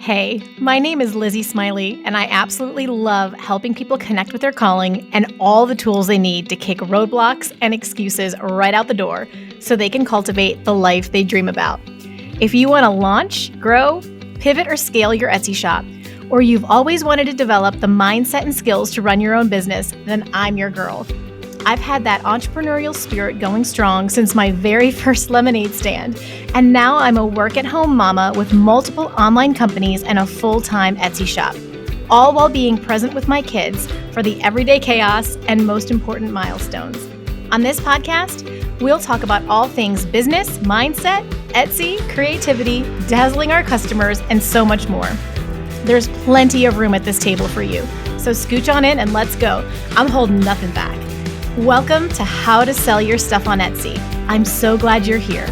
Hey, my name is Lizzie Smiley, and I absolutely love helping people connect with their calling and all the tools they need to kick roadblocks and excuses right out the door so they can cultivate the life they dream about. If you want to launch, grow, pivot, or scale your Etsy shop, or you've always wanted to develop the mindset and skills to run your own business, then I'm your girl. I've had that entrepreneurial spirit going strong since my very first lemonade stand, and now I'm a work-at-home mama with multiple online companies and a full-time Etsy shop, all while being present with my kids for the everyday chaos and most important milestones. On this podcast, we'll talk about all things business, mindset, Etsy, creativity, dazzling our customers, and so much more. There's plenty of room at this table for you, so scooch on in and let's go. I'm holding nothing back. Welcome to How to Sell Your Stuff on Etsy. I'm so glad you're here.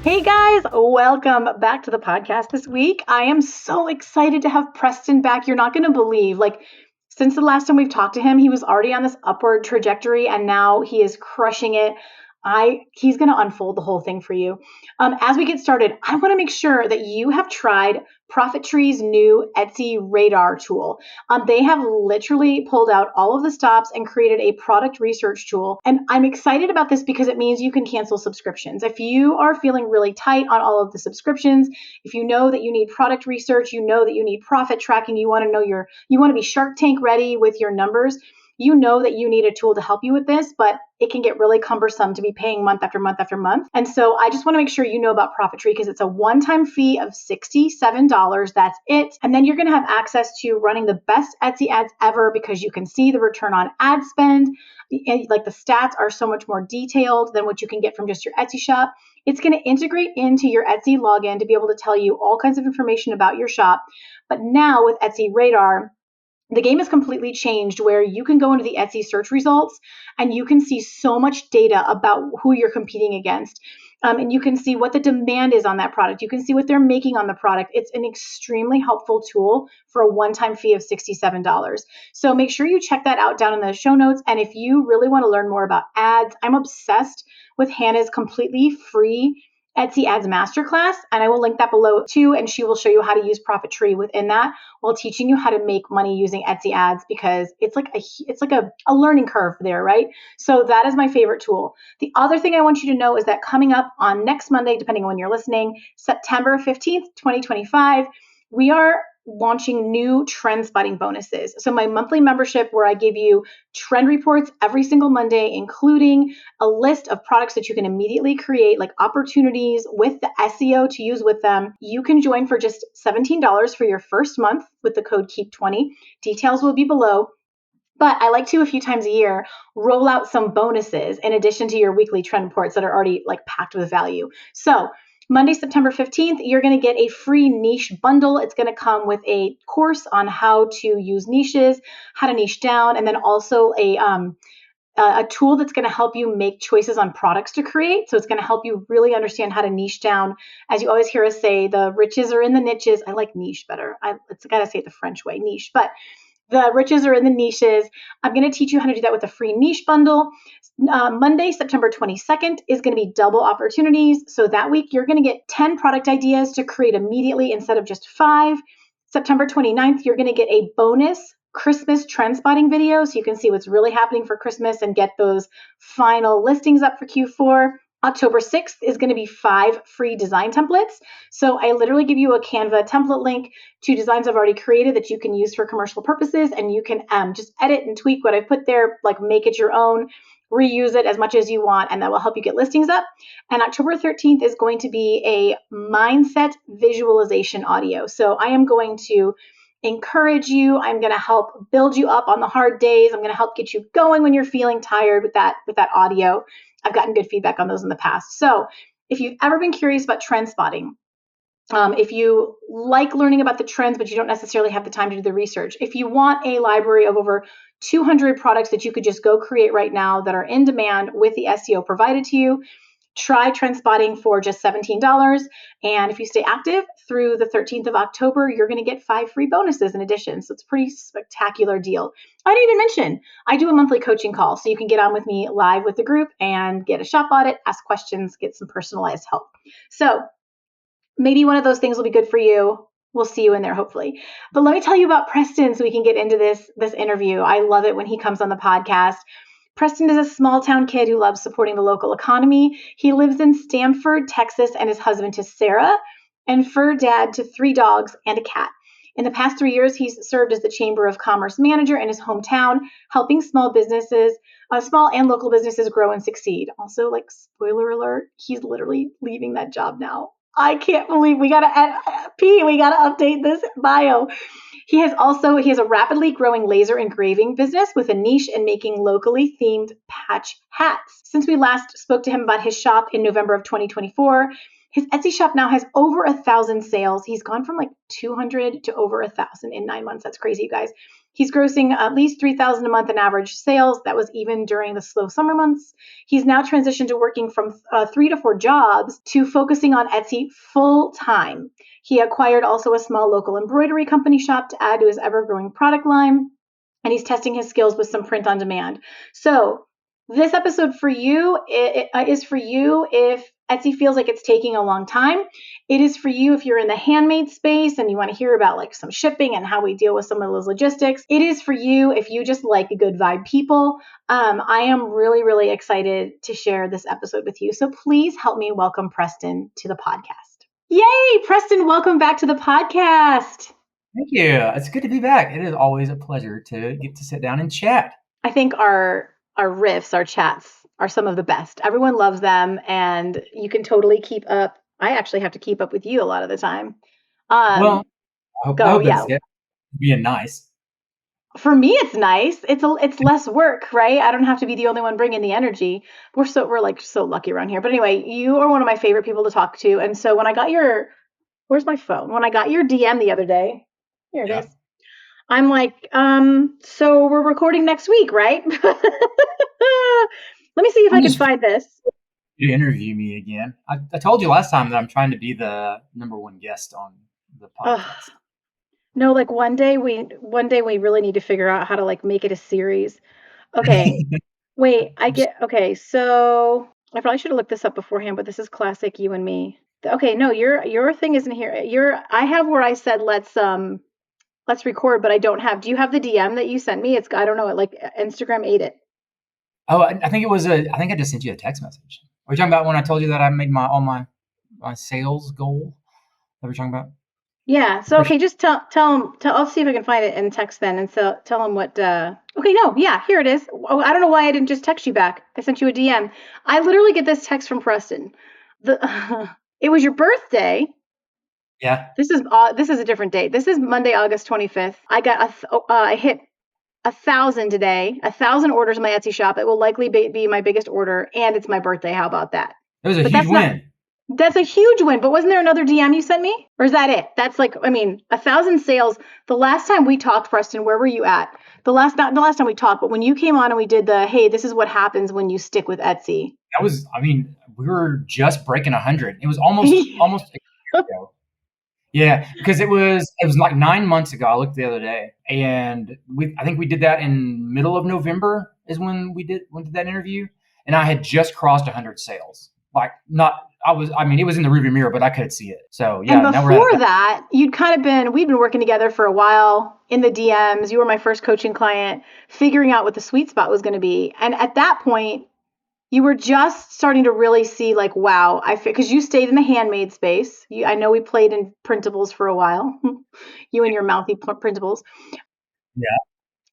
Hey guys, welcome back to the podcast this week. I am so excited to have Preston back. You're not going to believe, since the last time we've talked to him, he was already on this upward trajectory and now he is crushing it. He's going to unfold the whole thing for you. As we get started, I want to make sure that you have tried Profit Tree's new Etsy radar tool. They have literally pulled out all of the stops and created a product research tool. And I'm excited about this because it means you can cancel subscriptions. If you are feeling really tight on all of the subscriptions, if you know that you need product research, you know that you need profit tracking, you want to be Shark Tank ready with your numbers, you know that you need a tool to help you with this, but it can get really cumbersome to be paying month after month after month. And so I just want to make sure you know about Profit Tree because it's a one-time fee of $67. That's it. And then you're going to have access to running the best Etsy ads ever because you can see the return on ad spend. Like the stats are so much more detailed than what you can get from just your Etsy shop. It's going to integrate into your Etsy login to be able to tell you all kinds of information about your shop. But now with Etsy Radar, the game has completely changed where you can go into the Etsy search results and you can see so much data about who you're competing against. And you can see what the demand is on that product. You can see what they're making on the product. It's an extremely helpful tool for a one-time fee of $67. So make sure you check that out down in the show notes. And if you really want to learn more about ads, I'm obsessed with Hannah's completely free Etsy Ads Masterclass, and I will link that below too, and she will show you how to use Profit Tree within that while teaching you how to make money using Etsy ads because it's like a learning curve there, right? So that is my favorite tool. The other thing I want you to know is that coming up on next Monday, depending on when you're listening, September 15th, 2025, we are launching new Trendspotting Bonuses. So my monthly membership where I give you trend reports every single Monday, including a list of products that you can immediately create, like opportunities with the SEO to use with them. You can join for just $17 for your first month with the code KEEP20. Details will be below. But I like to, a few times a year, roll out some bonuses in addition to your weekly trend reports that are already packed with value. So Monday, September 15th, you're going to get a free niche bundle. It's going to come with a course on how to use niches, how to niche down, and then also a tool that's going to help you make choices on products to create. So it's going to help you really understand how to niche down. As you always hear us say, the riches are in the niches. I like niche better. It's got to say it the French way, niche. But the riches are in the niches. I'm going to teach you how to do that with a free niche bundle. Monday, September 22nd is going to be double opportunities. So that week, you're going to get 10 product ideas to create immediately instead of just 5. September 29th, you're going to get a bonus Christmas trend spotting video so you can see what's really happening for Christmas and get those final listings up for Q4. October 6th is going to be 5 free design templates. So I literally give you a Canva template link to designs I've already created that you can use for commercial purposes, and you can just edit and tweak what I put there, make it your own, reuse it as much as you want, and that will help you get listings up. And October 13th is going to be a mindset visualization audio. So I am going to encourage you. I'm going to help build you up on the hard days. I'm going to help get you going when you're feeling tired with that audio. I've gotten good feedback on those in the past. So if you've ever been curious about trend spotting, if you like learning about the trends, but you don't necessarily have the time to do the research, if you want a library of over 200 products that you could just go create right now that are in demand with the SEO provided to you, try trend spotting for just $17. And if you stay active through the 13th of October, you're going to get 5 free bonuses in addition. So it's a pretty spectacular deal. I didn't even mention, I do a monthly coaching call. So you can get on with me live with the group and get a shop audit, ask questions, get some personalized help. So maybe one of those things will be good for you. We'll see you in there, hopefully. But let me tell you about Preston so we can get into this interview. I love it when he comes on the podcast. Preston is a small town kid who loves supporting the local economy. He lives in Stamford, Texas, and his husband to Sarah, and fur dad to 3 dogs and a cat. In the past 3 years, he's served as the Chamber of Commerce manager in his hometown, helping small and local businesses grow and succeed. Also, like, spoiler alert, he's literally leaving that job now. I can't believe we gotta update this bio. He has a rapidly growing laser engraving business with a niche in making locally themed patch hats. Since we last spoke to him about his shop in November of 2024, his Etsy shop now has over 1,000 sales. He's gone from like 200 to over 1,000 in 9 months. That's crazy, you guys. He's grossing at least 3,000 a month in average sales. That was even during the slow summer months. He's now transitioned to working from 3 to 4 jobs to focusing on Etsy full time. He acquired also a small local embroidery company shop to add to his ever-growing product line, and he's testing his skills with some print on demand. So this episode for you is for you if Etsy feels like it's taking a long time. It is for you if you're in the handmade space and you want to hear about like some shipping and how we deal with some of those logistics. It is for you if you just like good vibe people. I am really, really excited to share this episode with you. So please help me welcome Preston to the podcast. Yay, Preston, welcome back to the podcast. Thank you. It's good to be back. It is always a pleasure to get to sit down and chat. I think our riffs, our chats are some of the best. Everyone loves them, and you can totally keep up. I actually have to keep up with you a lot of the time. Well, I hope Yeah. it's being nice. For me, it's nice. It's less work, right? I don't have to be the only one bringing the energy. We're so lucky around here. But anyway, you are one of my favorite people to talk to, and so when I got where's my phone? When I got your DM the other day, here it is. I'm like, so we're recording next week, right? Let me see if I can find this. You interview me again. I told you last time that I'm trying to be the number one guest on the podcast. No, like one day we really need to figure out how to like make it a series. Okay. Wait, okay, so I probably should have looked this up beforehand, but this is classic you and me. Okay, no, your thing isn't here. I have where I said let's record, but I don't have. Do you have the DM that you sent me? I don't know, like Instagram ate it. Oh, I think I just sent you a text message. Are you talking about when I told you that I made all my sales goal? That we're talking about? Yeah. So okay, just tell them. I'll see if I can find it in text then, and so tell them what. Okay, no, yeah, here it is. Oh, I don't know why I didn't just text you back. I sent you a DM. I literally get this text from Preston. It was your birthday. Yeah. This is a different date. This is Monday, August 25th. I hit 1,000 today. 1,000 orders in my Etsy shop. It will likely be my biggest order, and it's my birthday. How about that? It was a huge win. That's a huge win, but wasn't there another DM you sent me? Or is that it? That's like, 1,000 sales. The last time we talked, Preston, where were you at? Not the last time we talked, but when you came on and we did hey, this is what happens when you stick with Etsy. That was, we were just breaking 100. It was almost a year ago. Yeah, because it was like 9 months ago. I looked the other day, and I think we did that in middle of November is when we did that interview, and I had just crossed 100 sales. Like it was in the rearview mirror, but I could see it. So yeah. And before that, we'd been working together for a while in the DMs. You were my first coaching client, figuring out what the sweet spot was going to be. And at that point, you were just starting to really see like, wow, because you stayed in the handmade space. I know we played in printables for a while, you and your mouthy printables. Yeah.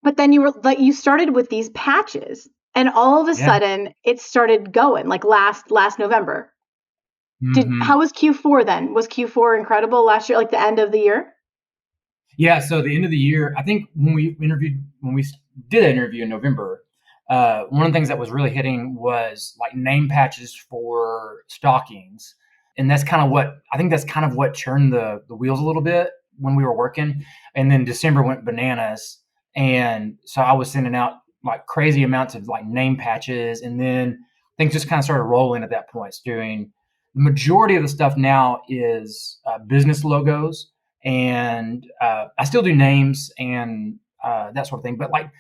But then you started with these patches, and all of a sudden it started going like last November. Mm-hmm. How was Q4 then? Was Q4 incredible last year, like the end of the year? Yeah. So the end of the year, I think when we did an interview in November, one of the things that was really hitting was like name patches for stockings. And that's kind of what churned the wheels a little bit when we were working. And then December went bananas. And so I was sending out like crazy amounts of like name patches. And then things just kind of started rolling at that point. Doing the majority of the stuff now is business logos. And I still do names and that sort of thing. But like,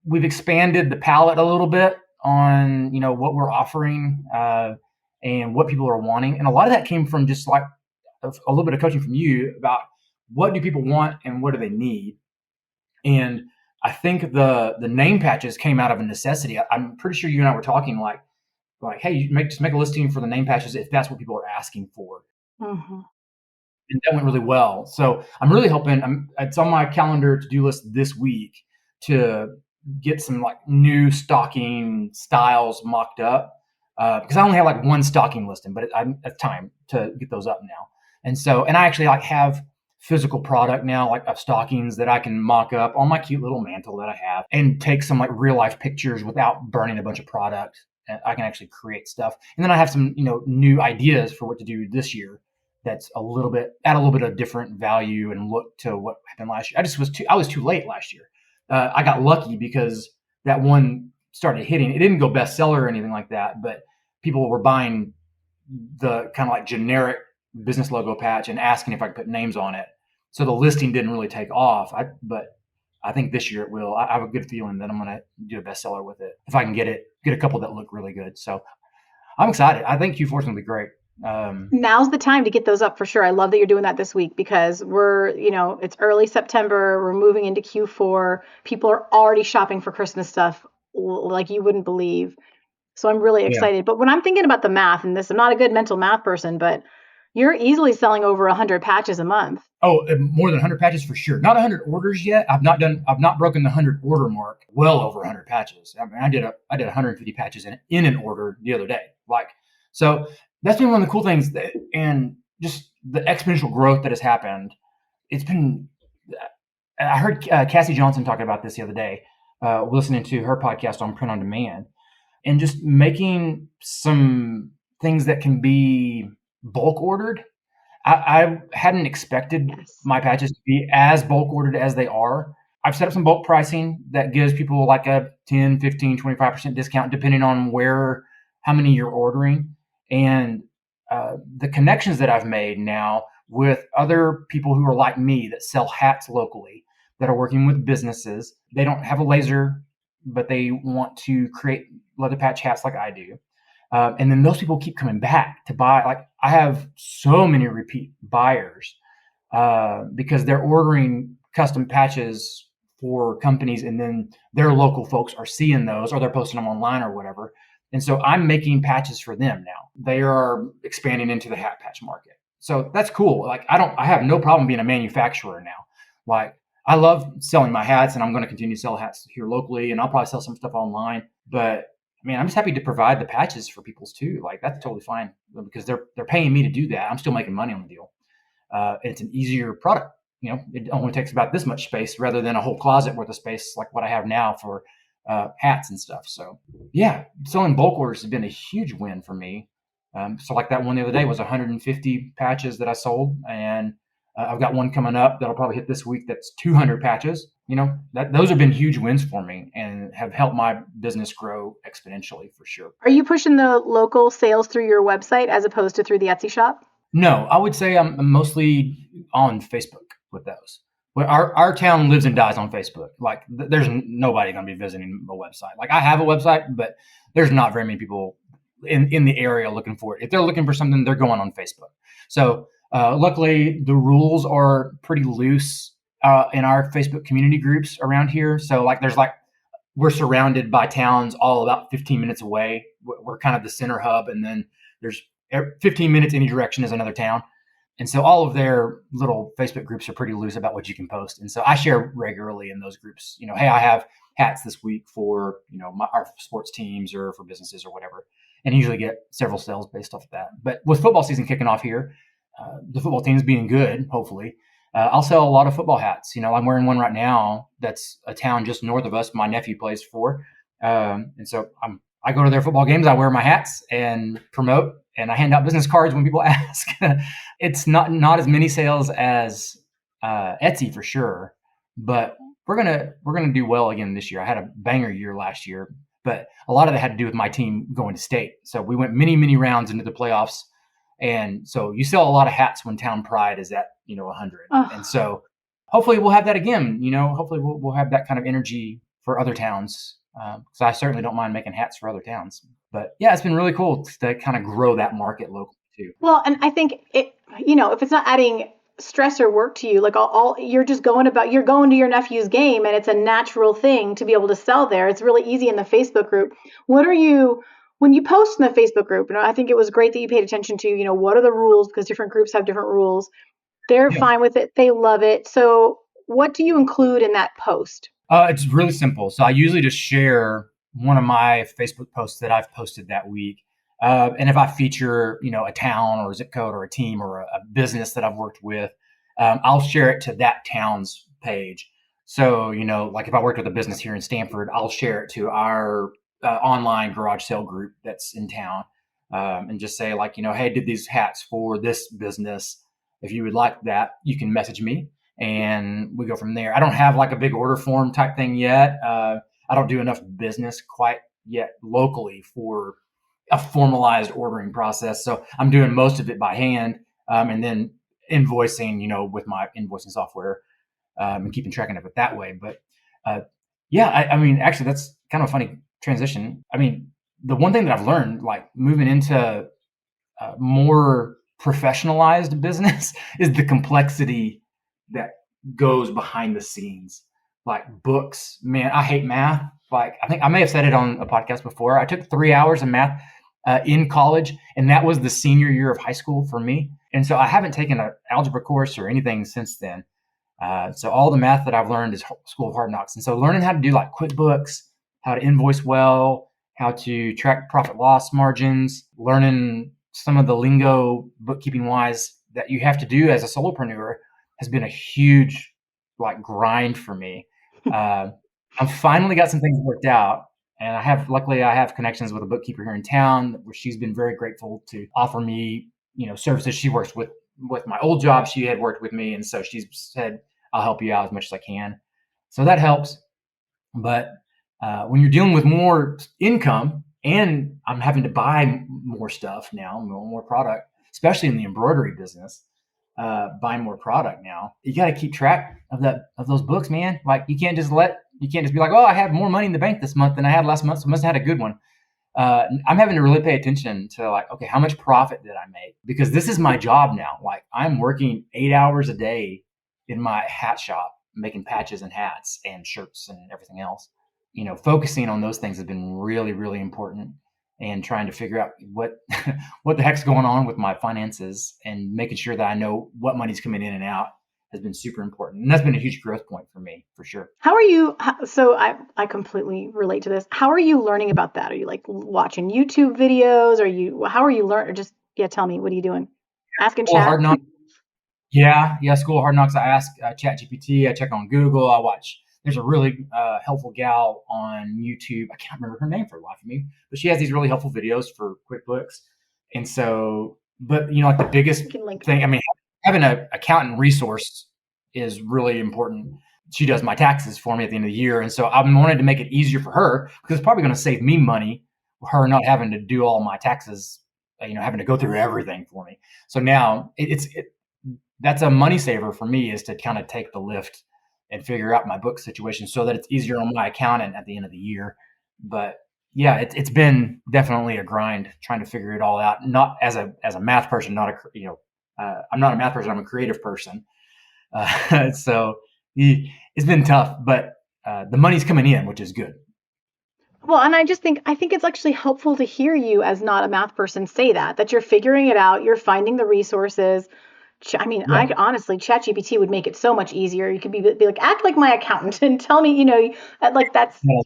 we've expanded the palette a little bit on, what we're offering and what people are wanting. And a lot of that came from just like a little bit of coaching from you about what do people want and what do they need. And I think the name patches came out of a necessity. I'm pretty sure you and I were talking like, hey, just make a listing for the name patches if that's what people are asking for. Mm-hmm. And that went really well. So I'm really hoping it's on my calendar to do list this week to get some like new stocking styles mocked up because I only have like one stocking listing, but it's time to get those up now. And I actually like have physical product now, like of stockings that I can mock up on my cute little mantle that I have and take some like real life pictures without burning a bunch of product. And I can actually create stuff. And then I have some, new ideas for what to do this year that's add a little bit of different value and look to what happened last year. I was too late last year. I got lucky because that one started hitting. It didn't go bestseller or anything like that, but people were buying the kind of like generic business logo patch and asking if I could put names on it. So the listing didn't really take off. But I think this year it will. I have a good feeling that I'm going to do a bestseller with it if I can get a couple that look really good. So I'm excited. I think Q4 is going to be great. Now's the time to get those up for sure. I love that you're doing that this week because it's early September. We're moving into Q4. People are already shopping for Christmas stuff like you wouldn't believe. So I'm really Yeah. excited. But when I'm thinking about the math and this, I'm not a good mental math person, but you're easily selling over 100 patches a month. Oh, more than 100 patches for sure. Not 100 orders yet. I've not broken the 100 order mark. Well over 100 patches. I mean, I did 150 patches in an order the other day. So that's been one of the cool things and just the exponential growth that has happened. It's been. I heard Cassie Johnson talking about this the other day, listening to her podcast on print on demand, and just making some things that can be bulk ordered. I hadn't expected my patches to be as bulk ordered as they are. I've set up some bulk pricing that gives people like a 10, 15, 25% discount depending on how many you're ordering. And the connections that I've made now with other people who are like me that sell hats locally, that are working with businesses. They don't have a laser, but they want to create leather patch hats like I do. And then those people keep coming back to buy. Like I have so many repeat buyers because they're ordering custom patches for companies, and then their local folks are seeing those, or they're posting them online or whatever. And so I'm making patches for them now. They are expanding into the hat patch market. So that's cool. Like I have no problem being a manufacturer now. Like I love selling my hats, and I'm going to continue to sell hats here locally, and I'll probably sell some stuff online. But I mean, I'm just happy to provide the patches for people's too. Like that's totally fine because they're paying me to do that. I'm still making money on the deal. It's an easier product. It only takes about this much space rather than a whole closet worth of space like what I have now for hats and stuff. So yeah, selling bulk orders has been a huge win for me. So like that one the other day was 150 patches that I sold, and I've got one coming up that'll probably hit this week. That's 200 patches. Those have been huge wins for me and have helped my business grow exponentially for sure. Are you pushing the local sales through your website as opposed to through the Etsy shop? No, I would say I'm mostly on Facebook with those. But our town lives and dies on Facebook. Like there's nobody going to be visiting a website. Like I have a website, but there's not very many people in the area looking for it. If they're looking for something, they're going on Facebook. So luckily, the rules are pretty loose in our Facebook community groups around here. So we're surrounded by towns all about 15 minutes away. We're kind of the center hub, and then there's 15 minutes any direction is another town. And so all of their little Facebook groups are pretty loose about what you can post. And so I share regularly in those groups, hey, I have hats this week for, our sports teams or for businesses or whatever. And usually get several sales based off of that. But with football season kicking off here, the football team's being good, hopefully. I'll sell a lot of football hats. I'm wearing one right now. That's a town just north of us. My nephew plays for. And so I go to their football games. I wear my hats and promote, and I hand out business cards when people ask. It's not as many sales as Etsy for sure, but we're gonna do well again this year. I had a banger year last year, but a lot of it had to do with my team going to state. So we went many rounds into the playoffs, and so you sell a lot of hats when town pride is at 100, and so hopefully we'll have that again. Hopefully we'll have that kind of energy for other towns. So I certainly don't mind making hats for other towns. But yeah, it's been really cool to kind of grow that market locally too. Well, and I think if it's not adding stress or work to you, like all you're just you're going to your nephew's game, and it's a natural thing to be able to sell there. It's really easy in the Facebook group. What are you when you post in the Facebook group? I think it was great that you paid attention to, what are the rules, because different groups have different rules. They're Yeah. fine with it. They love it. So what do you include in that post? It's really simple. So I usually just share one of my Facebook posts that I've posted that week. And if I feature, a town or a zip code or a team or a business that I've worked with, I'll share it to that town's page. So, like if I worked with a business here in Stanford, I'll share it to our online garage sale group that's in town, and just say like, hey, did these hats for this business. If you would like that, you can message me and we go from there. I don't have like a big order form type thing yet. I don't do enough business quite yet locally for a formalized ordering process. So I'm doing most of it by hand, and then invoicing, with my invoicing software, and keeping track of it that way. But yeah, I mean, actually, that's kind of a funny transition. I mean, the one thing that I've learned, like moving into more professionalized business, is the complexity that goes behind the scenes. Like books, man, I hate math. Like I think I may have said it on a podcast before. I took 3 hours of math in college, and that was the senior year of high school for me. And so I haven't taken an algebra course or anything since then. So all the math that I've learned is School of Hard Knocks. And so learning how to do like QuickBooks, how to invoice well, how to track profit loss margins, learning some of the lingo bookkeeping wise that you have to do as a solopreneur has been a huge like grind for me. I've finally got some things worked out, and luckily I have connections with a bookkeeper here in town where she's been very grateful to offer me, services. She works with my old job. She had worked with me, and so she's said, I'll help you out as much as I can. So that helps. But when you're dealing with more income, and I'm having to buy more stuff now, more product, especially in the embroidery business, buying more product now, you got to keep track of those books, man. Like you can't just be like, oh, I have more money in the bank this month than I had last month, so I must have had a good one. I'm having to really pay attention to like, okay, how much profit did I make? Because this is my job now. Like I'm working 8 hours a day in my hat shop, making patches and hats and shirts and everything else. Focusing on those things has been really, really important, and trying to figure out what what the heck's going on with my finances and making sure that I know what money's coming in and out has been super important. And that's been a huge growth point for me, for sure. How are you? So I completely relate to this. How are you learning about that? Are you like watching YouTube videos? How are you learning? Or just, yeah, tell me, what are you doing? Asking School of chat? Hard Knocks. Yeah. School of Hard Knocks. I ask ChatGPT. I check on Google. I watch. There's a really helpful gal on YouTube. I can't remember her name for the life of me, but she has these really helpful videos for QuickBooks. And so, but like the biggest You can link. thing, I mean, having an accountant resource is really important. She does my taxes for me at the end of the year, and so I wanted to make it easier for her because it's probably going to save me money, her not having to do all my taxes, having to go through everything for me. So now that's a money saver for me, is to kind of take the lift and figure out my book situation so that it's easier on my accountant at the end of the year. But yeah, it's been definitely a grind trying to figure it all out. Not as a math person, I'm not a math person. I'm a creative person. So it's been tough, but the money's coming in, which is good. Well, and I think it's actually helpful to hear you as not a math person say that you're figuring it out, you're finding the resources. I mean, Yeah. honestly, ChatGPT would make it so much easier. You could be like, act like my accountant and tell me, like that's Yeah.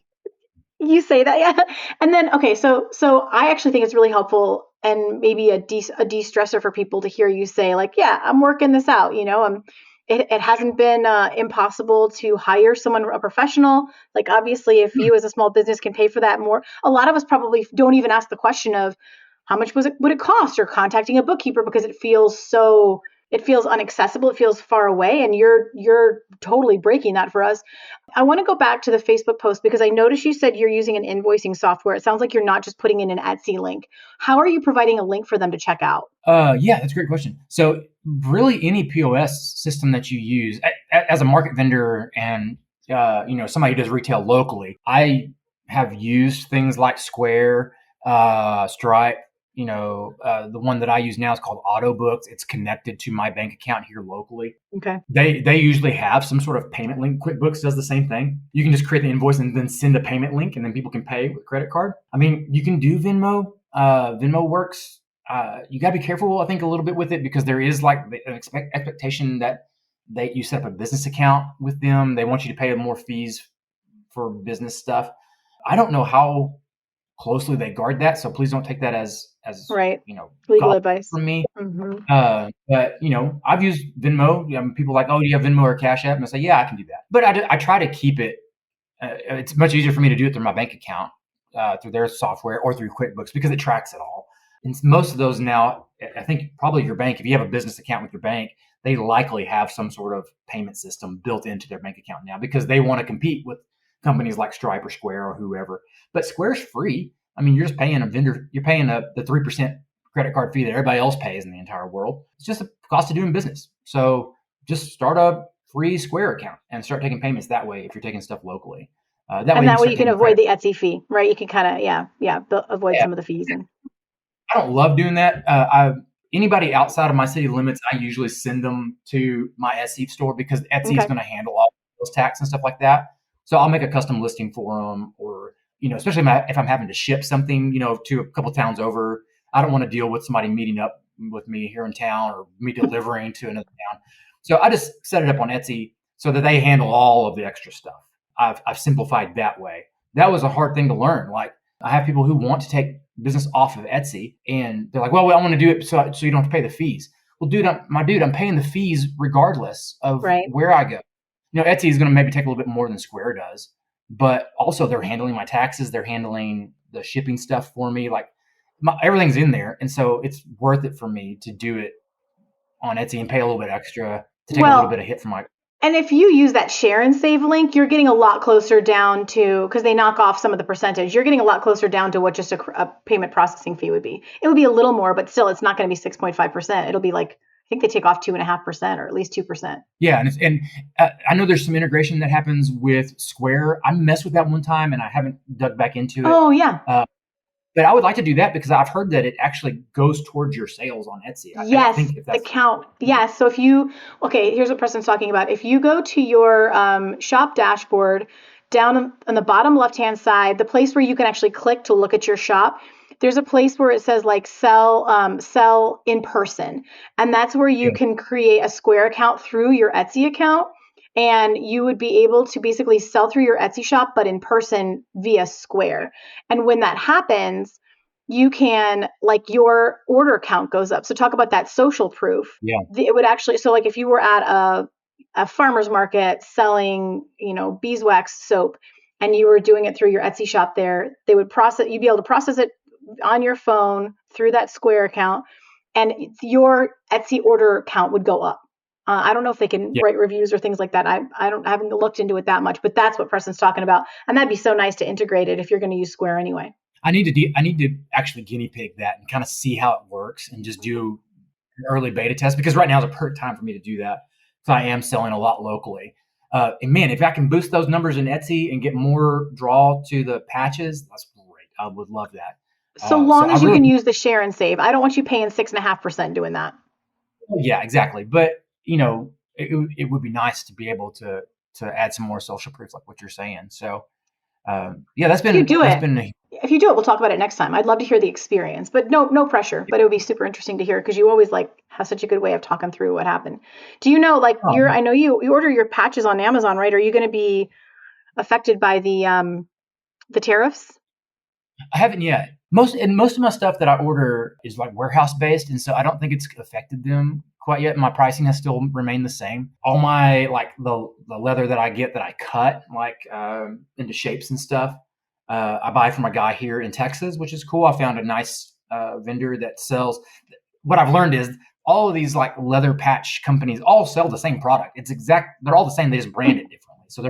you say that, yeah. And then, okay, so I actually think it's really helpful and maybe a de-stressor for people to hear you say like, yeah, I'm working this out. It hasn't been impossible to hire someone, a professional. Like obviously, if you as a small business can pay for that more, a lot of us probably don't even ask the question of how much would it cost, or contacting a bookkeeper, because it feels inaccessible, it feels far away, and you're totally breaking that for us. I want to go back to the Facebook post because I noticed you said you're using an invoicing software. It sounds like you're not just putting in an Etsy link. How are you providing a link for them to check out? Yeah, that's a great question. So really any POS system that you use as a market vendor, and somebody who does retail locally, I have used things like Square, Stripe, the one that I use now is called Autobooks. It's connected to my bank account here locally. Okay. They usually have some sort of payment link. QuickBooks does the same thing. You can just create the invoice and then send a payment link, and then people can pay with credit card. I mean, you can do Venmo. Venmo works. You got to be careful, I think, a little bit with it, because there is like an expectation that you set up a business account with them. They want you to pay more fees for business stuff. I don't know how closely they guard that, so please don't take that as right. Legal advice from me. Mm-hmm. But I've used Venmo. People are like, oh, do you have Venmo or Cash App? And I say, yeah, I can do that. But I try to keep it. It's much easier for me to do it through my bank account, through their software, or through QuickBooks, because it tracks it all. And most of those now, I think probably your bank, if you have a business account with your bank, they likely have some sort of payment system built into their bank account now, because they want to compete with companies like Stripe or Square or whoever. But Square's free. I mean, you're just paying a vendor. You're paying the 3% credit card fee that everybody else pays in the entire world. It's just the cost of doing business. So just start a free Square account and start taking payments that way if you're taking stuff locally. That way you can avoid the Etsy fee, right? You can kind of, avoid some of the fees. And I don't love doing that. Anybody outside of my city limits, I usually send them to my Etsy store, because Etsy is going to handle all those tax and stuff like that. So I'll make a custom listing for them, or especially if I'm having to ship something, to a couple towns over. I don't want to deal with somebody meeting up with me here in town, or me delivering to another town. So I just set it up on Etsy so that they handle all of the extra stuff. I've simplified that way. That was a hard thing to learn. Like, I have people who want to take business off of Etsy, and they're like, well, I want to do it so you don't have to pay the fees. Well, dude, I'm paying the fees regardless of where I go. Etsy is going to maybe take a little bit more than Square does, but also they're handling my taxes. They're handling the shipping stuff for me. Like, everything's in there. And so it's worth it for me to do it on Etsy and pay a little bit extra to take a little bit of hit from my. And if you use that share and save link, you're getting a lot closer down to, because they knock off some of the percentage, you're getting a lot closer down to what just a payment processing fee would be. It would be a little more, but still, it's not going to be 6.5%. It'll be like, I think they take off 2.5%, or at least 2%. Yeah. And I know there's some integration that happens with Square. I messed with that one time and I haven't dug back into it. Oh, yeah. But I would like to do that, because I've heard that it actually goes towards your sales on Etsy. Yes, I think if that's the count. Yes. So here's what Preston's talking about. If you go to your shop dashboard, down on the bottom left-hand side, the place where you can actually click to look at your shop, there's a place where it says like sell in person. And that's where you can create a Square account through your Etsy account. And you would be able to basically sell through your Etsy shop, but in person via Square. And when that happens, you can, like, your order count goes up. So talk about that social proof. Yeah. It would actually, so like if you were at a farmer's market selling, beeswax soap, and you were doing it through your Etsy shop there, you'd be able to process it on your phone through that Square account, and your Etsy order count would go up. I don't know if they can write reviews or things like that. I haven't looked into it that much, but that's what Preston's talking about. And that'd be so nice to integrate it if you're going to use Square anyway. I need to actually guinea pig that and kind of see how it works, and just do an early beta test, because right now is a perfect time for me to do that. So I am selling a lot locally. And man, if I can boost those numbers in Etsy and get more draw to the patches, that's great. I would love that. So long as you can use the share and save. I don't want you paying 6.5% doing that. Yeah, exactly. But it would be nice to be able to add some more social proof, like what you're saying. So that's been. If you do it, we'll talk about it next time. I'd love to hear the experience, but no pressure. But it would be super interesting to hear, because you always have such a good way of talking through what happened. Do you know, I know you order your patches on Amazon, right? Are you going to be affected by the tariffs? I haven't yet. Most of my stuff that I order is like warehouse based, and so I don't think it's affected them quite yet. My pricing has still remained the same. All my the leather that I get that I cut into shapes and stuff, I buy from a guy here in Texas, which is cool. I found a nice vendor that sells. What I've learned is all of these leather patch companies all sell the same product. They're all the same. They just brand it differently. So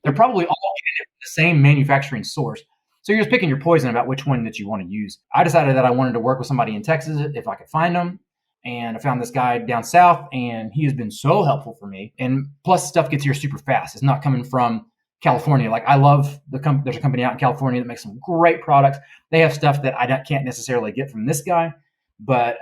they're probably all the same manufacturing source. So you're just picking your poison about which one that you want to use. I decided that I wanted to work with somebody in Texas if I could find them. And I found this guy down south, and he has been so helpful for me. And plus, stuff gets here super fast. It's not coming from California. Like I love there's a company out in California that makes some great products. They have stuff that I can't necessarily get from this guy, but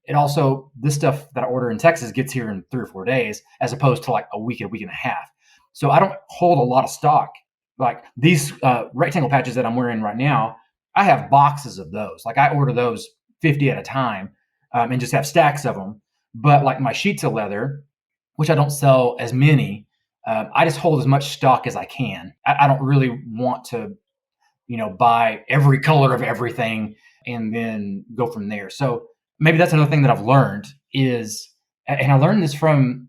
it also, this stuff that I order in Texas gets here in 3 or 4 days, as opposed to like a week and a half. So I don't hold a lot of stock. Like these rectangle patches that I'm wearing right now, I have boxes of those. Like I order those 50 at a time, and just have stacks of them. But like my sheets of leather, which I don't sell as many, I just hold as much stock as I can. I don't really want to, buy every color of everything and then go from there. So maybe that's another thing that I've learned is, and I learned this from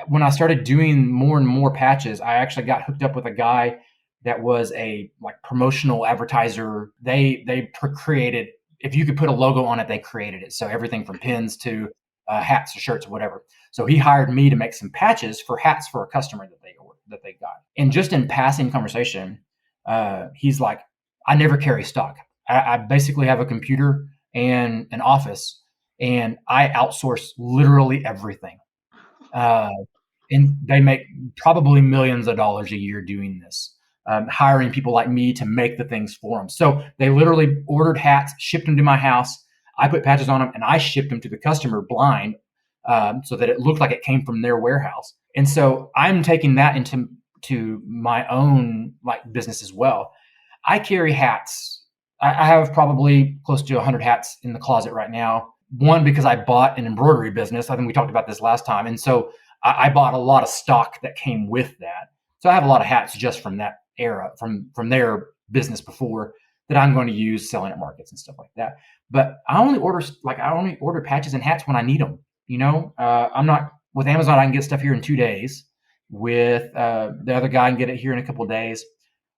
when I started doing more and more patches. I actually got hooked up with a guy that was a like promotional advertiser. They created, if you could put a logo on it, they created it. So everything from pins to hats or shirts or whatever. So he hired me to make some patches for hats for a customer that they got. And just in passing conversation, he's like, I never carry stock. I basically have a computer and an office, and I outsource literally everything. Uh, and they make probably millions of dollars a year doing this, hiring people like me to make the things for them. So they literally ordered hats, shipped them to my house. I put patches on them, and I shipped them to the customer blind, so that it looked like it came from their warehouse. And so I'm taking that into my own like business as well. I carry hats. I have probably close to 100 hats in the closet right now. One, because I bought an embroidery business. I think we talked about this last time. And so I bought a lot of stock that came with that. So I have a lot of hats just from that era, from their business before, that I'm going to use selling at markets and stuff like that. But I only order patches and hats when I need them. I'm not with Amazon. I can get stuff here in 2 days. With the other guy, I can get it here in a couple of days.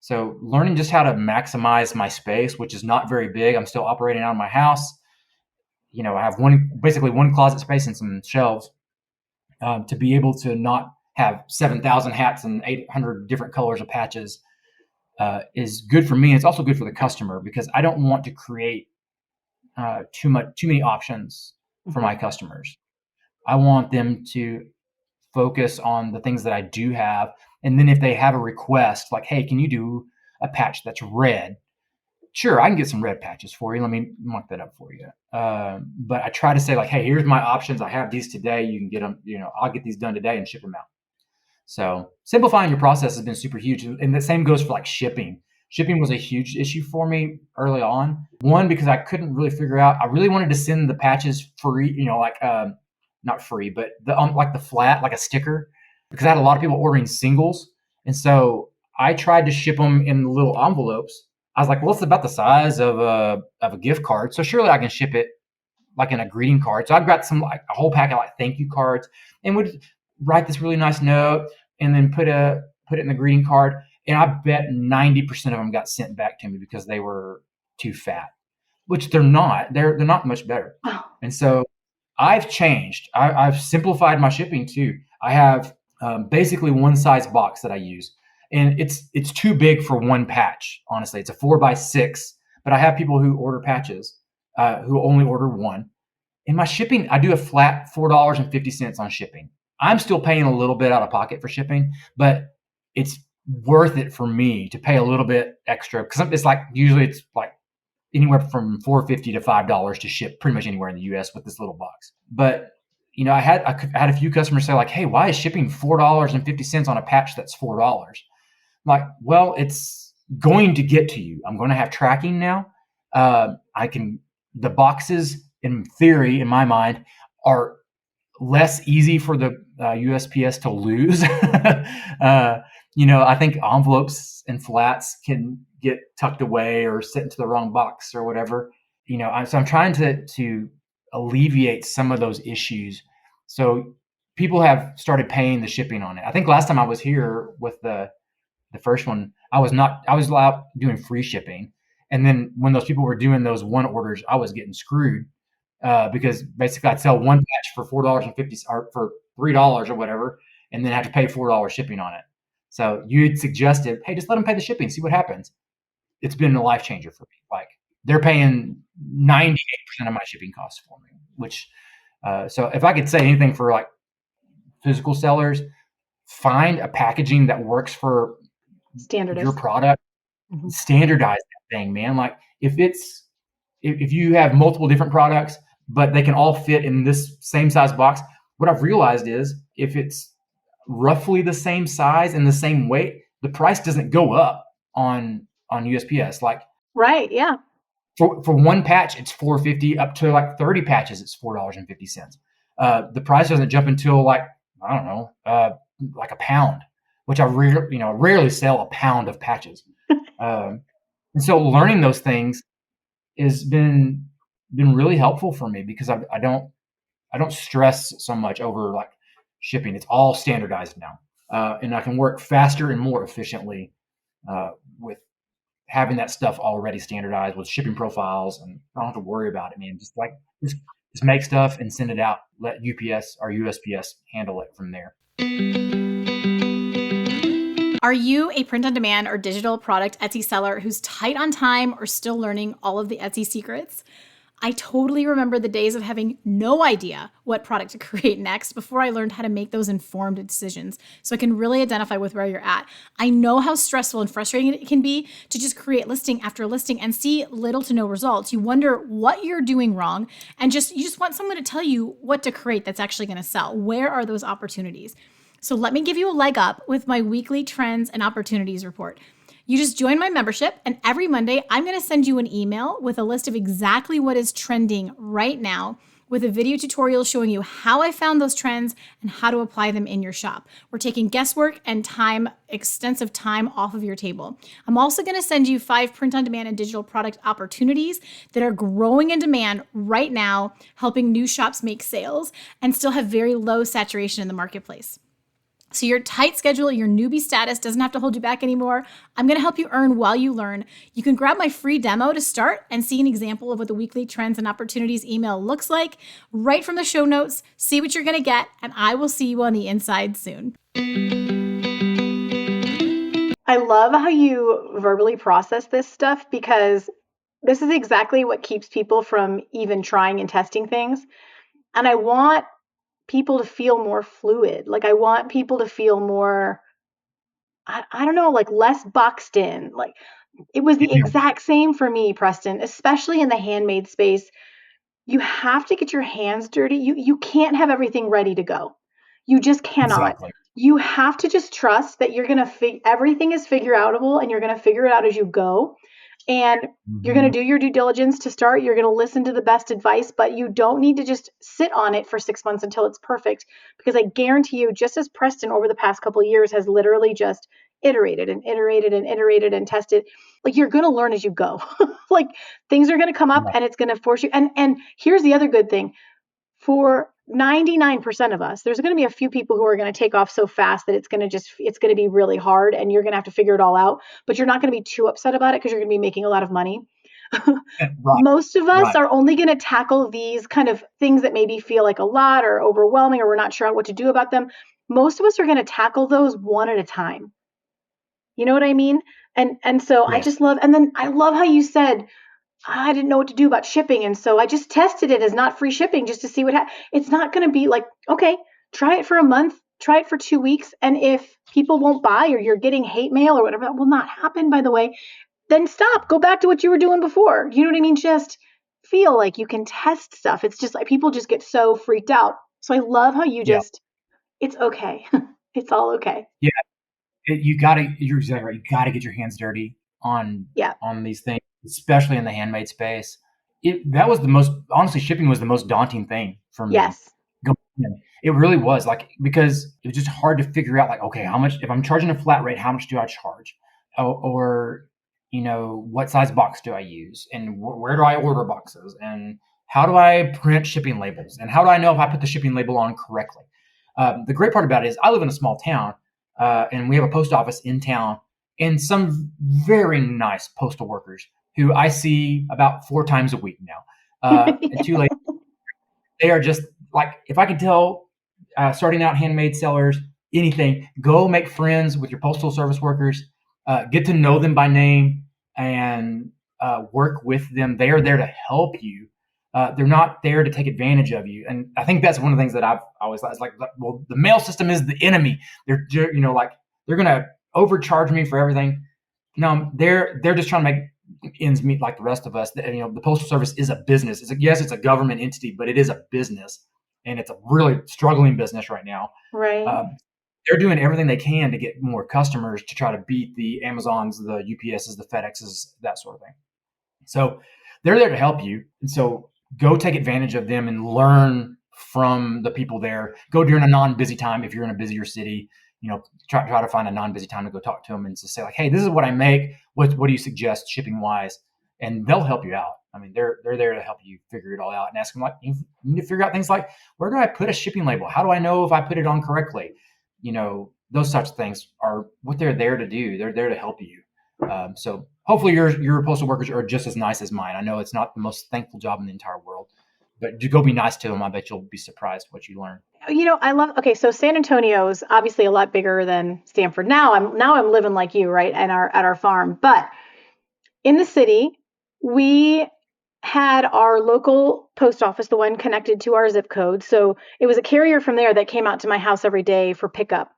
So learning just how to maximize my space, which is not very big. I'm still operating out of my house. I have basically one closet space and some shelves, to be able to not have 7,000 hats and 800 different colors of patches, is good for me. It's also good for the customer, because I don't want to create too many options for my customers. I want them to focus on the things that I do have. And then if they have a request like, hey, can you do a patch that's red? Sure, I can get some red patches for you. Let me mark that up for you. But I try to say like, hey, here's my options. I have these today. You can get them, I'll get these done today and ship them out. So simplifying your process has been super huge. And the same goes for like shipping. Shipping was a huge issue for me early on. One, because I couldn't really figure out, I really wanted to send the patches free, not free, but like the flat, like a sticker, because I had a lot of people ordering singles. And so I tried to ship them in little envelopes. I was like, well, it's about the size of a gift card. So surely I can ship it like in a greeting card. So I've got some like a whole pack of like thank you cards, and would write this really nice note and then put it in the greeting card. And I bet 90% of them got sent back to me because they were too fat, which they're not. They're not much better. And so I've changed. I've simplified my shipping too. I have basically one size box that I use, and it's too big for one patch. Honestly, it's a 4x6. But I have people who order patches, who only order one. In my shipping, I do a flat $4.50 on shipping. I'm still paying a little bit out of pocket for shipping, but it's worth it for me to pay a little bit extra, because it's like usually it's like anywhere from $4.50 to $5 to ship pretty much anywhere in the U.S. with this little box. But I had a few customers say like, "Hey, why is shipping $4.50 on a patch that's $4?" I'm like, well, it's going to get to you. I'm going to have tracking now. The boxes, in theory, in my mind, are less easy for the USPS to lose. I think envelopes and flats can get tucked away or sit into the wrong box or whatever. So I'm trying to alleviate some of those issues. So people have started paying the shipping on it. I think last time I was here with the first one, I was out doing free shipping. And then when those people were doing those one orders, I was getting screwed, because basically I'd sell one patch for $4.50 or for $3 or whatever, and then have to pay $4 shipping on it. So you'd suggested, hey, just let them pay the shipping, see what happens. It's been a life changer for me. Like they're paying 98% of my shipping costs for me, which, so if I could say anything for like physical sellers, find a packaging that works for your Standardist. product, Mhm. standardize that thing, man. Like if you have multiple different products, but they can all fit in this same size box, what I've realized is if it's roughly the same size and the same weight, the price doesn't go up on USPS. Like Right. Yeah. for one patch, it's $4.50 up to like 30 patches, it's $4.50. The price doesn't jump until like, I don't know, like a pound, which I rarely sell a pound of patches. And so learning those things has been really helpful for me because I don't stress so much over like shipping. It's all standardized now, and I can work faster and more efficiently with having that stuff already standardized with shipping profiles, and I don't have to worry about it, man. Just make stuff and send it out. Let UPS or USPS handle it from there. Are you a print on demand or digital product Etsy seller who's tight on time or still learning all of the Etsy secrets? I totally remember the days of having no idea what product to create next before I learned how to make those informed decisions so I can really identify with where you're at. I know how stressful and frustrating it can be to just create listing after listing and see little to no results. You wonder what you're doing wrong and you just want someone to tell you what to create that's actually going to sell. Where are those opportunities? So let me give you a leg up with my weekly trends and opportunities report. You just join my membership, and every Monday, I'm going to send you an email with a list of exactly what is trending right now, with a video tutorial showing you how I found those trends and how to apply them in your shop. We're taking guesswork and extensive time off of your table. I'm also going to send you 5 print-on-demand and digital product opportunities that are growing in demand right now, helping new shops make sales and still have very low saturation in the marketplace. So your tight schedule, your newbie status doesn't have to hold you back anymore. I'm going to help you earn while you learn. You can grab my free demo to start and see an example of what the weekly trends and opportunities email looks like right from the show notes. See what you're going to get, and I will see you on the inside soon. I love how you verbally process this stuff because this is exactly what keeps people from even trying and testing things. And I want people to feel more fluid. Like I want people to feel more, I don't know, like less boxed in. Like it was the Yeah, exact same for me, Preston, especially in the handmade space. You have to get your hands dirty. You can't have everything ready to go. You just cannot. exactly. You have to just trust that you're going to everything is figure outable and you're going to figure it out as you go. And you're going Mm-hmm. to do your due diligence to start. You're going to listen to the best advice, but you don't need to just sit on it for 6 months until it's perfect. Because I guarantee you, just as Preston over the past couple of years has literally just iterated and iterated and iterated and tested, like you're going to learn as you go. Like things are going to come up Yeah, and it's going to force you. And here's the other good thing for 99% of us, there's going to be a few people who are going to take off so fast that it's going to be really hard and you're going to have to figure it all out, but you're not going to be too upset about it because you're going to be making a lot of money. right, Most of us right. are only going to tackle these kind of things that maybe feel like a lot or overwhelming or we're not sure what to do about them. Most of us are going to tackle those one at a time. You know what I mean? And so I Yes. just love, and then I love how you said I didn't know what to do about shipping. And so I just tested it as not free shipping just to see what it's not going to be like, okay, try it for a month, try it for 2 weeks. And if people won't buy or you're getting hate mail or whatever, that will not happen, by the way, then stop, go back to what you were doing before. You know what I mean? Just feel like you can test stuff. It's just like people just get so freaked out. So I love how you Yeah. it's okay. It's all okay. Yeah. You're exactly right. You gotta get your hands dirty on Yeah. on these things, especially in the handmade space. That was the most honestly, shipping was the most daunting thing for me. Yes. Going in. It really was like because it was just hard to figure out like, okay, how much if I'm charging a flat rate, how much do I charge? Or what size box do I use? And where do I order boxes? And how do I print shipping labels? And how do I know if I put the shipping label on correctly? The great part about it is I live in a small town, and we have a post office in town, and some very nice postal workers who I see about 4 times a week now. And two ladies, they are just like if I could tell starting out handmade sellers anything, go make friends with your postal service workers, get to know them by name, and work with them. They are there to help you. They're not there to take advantage of you. And I think that's one of the things that I've always thought. It's like, well, the mail system is the enemy. They're like they're gonna overcharge me for everything. No, they're just trying to make ends meet like the rest of us. The Postal Service is a business. Yes, it's a government entity, but it is a business, and it's a really struggling business right now. Right. They're doing everything they can to get more customers to try to beat the Amazons, the UPSs, the FedExes, that sort of thing. So they're there to help you. And so go take advantage of them and learn from the people there. Go during a non-busy time if you're in a busier city. Try to find a non-busy time to go talk to them and to say like, hey, this is what I make. What do you suggest shipping wise? And they'll help you out. I mean, they're there to help you figure it all out and ask them like, you need to figure out things like, where do I put a shipping label? How do I know if I put it on correctly? Those such things are what they're there to do. They're there to help you. So hopefully your postal workers are just as nice as mine. I know it's not the most thankful job in the entire world, but go be nice to them. I bet you'll be surprised what you learn. Okay, so San Antonio is obviously a lot bigger than Stanford. Now I'm living like you, right? And at our farm. But in the city, we had our local post office, the one connected to our zip code. So it was a carrier from there that came out to my house every day for pickup.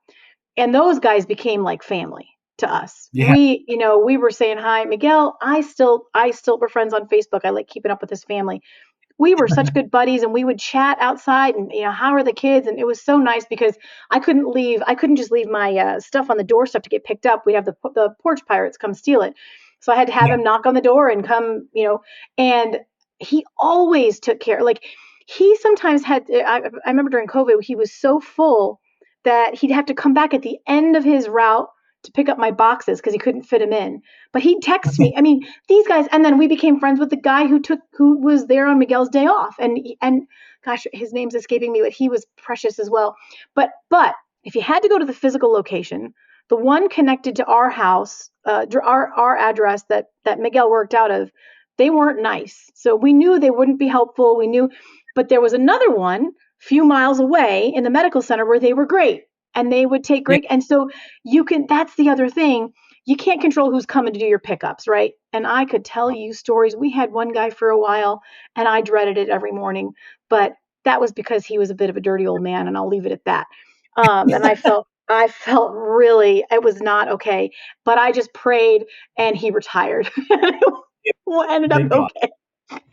And those guys became like family to us. Yeah. We were saying hi, Miguel. We're friends on Facebook. I like keeping up with his family. We were such good buddies, and we would chat outside and, how are the kids? And it was so nice because I couldn't just leave my stuff on the doorstep to get picked up. We'd have the porch pirates come steal it. So I had to have him knock on the door and come, and he always took care. Like he sometimes I remember during COVID, he was so full that he'd have to come back at the end of his route to pick up my boxes because he couldn't fit them in. But he'd text me. I mean, these guys, and then we became friends with the guy who was there on Miguel's day off. And gosh, his name's escaping me, but he was precious as well. But if you had to go to the physical location, the one connected to our house, our address that Miguel worked out of, they weren't nice. So we knew they wouldn't be helpful. But there was another one a few miles away in the medical center where they were great. And they would take great. And so that's the other thing. You can't control who's coming to do your pickups, right? And I could tell you stories. We had one guy for a while and I dreaded it every morning, but that was because he was a bit of a dirty old man, and I'll leave it at that. And I felt really, it was not okay, but I just prayed and he retired. It ended up okay.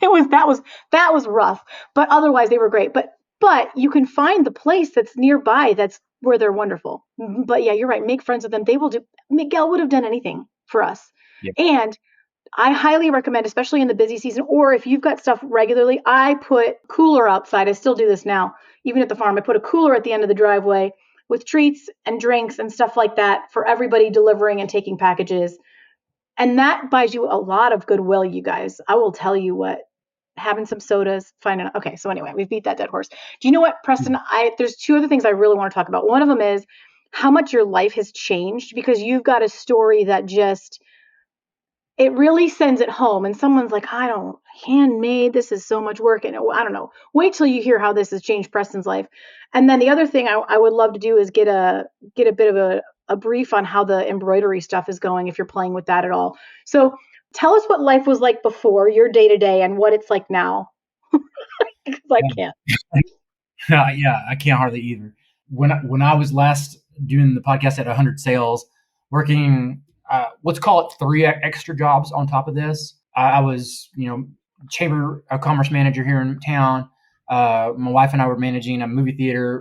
That was rough, but otherwise they were great. But you can find the place that's nearby that's where they're wonderful. But yeah, you're right. Make friends with them. Miguel would have done anything for us. Yeah. And I highly recommend, especially in the busy season, or if you've got stuff regularly, I put cooler outside. I still do this now, even at the farm. I put a cooler at the end of the driveway with treats and drinks and stuff like that for everybody delivering and taking packages. And that buys you a lot of goodwill, you guys. I will tell you what. Having some sodas, finding. Okay, so anyway, we've beat that dead horse. Do you know what, Preston? There's two other things I really want to talk about. One of them is how much your life has changed, because you've got a story that it really sends it home. And someone's like, handmade, this is so much work. And I don't know. Wait till you hear how this has changed Preston's life. And then the other thing I would love to do is get a bit of a brief on how the embroidery stuff is going, if you're playing with that at all. So tell us what life was like before, your day-to-day, and what it's like now. Because I can't. Yeah, I can't hardly either. When I was last doing the podcast at 100 sales, working, let's call it 3 extra jobs on top of this. I was, chamber of commerce manager here in town. My wife and I were managing a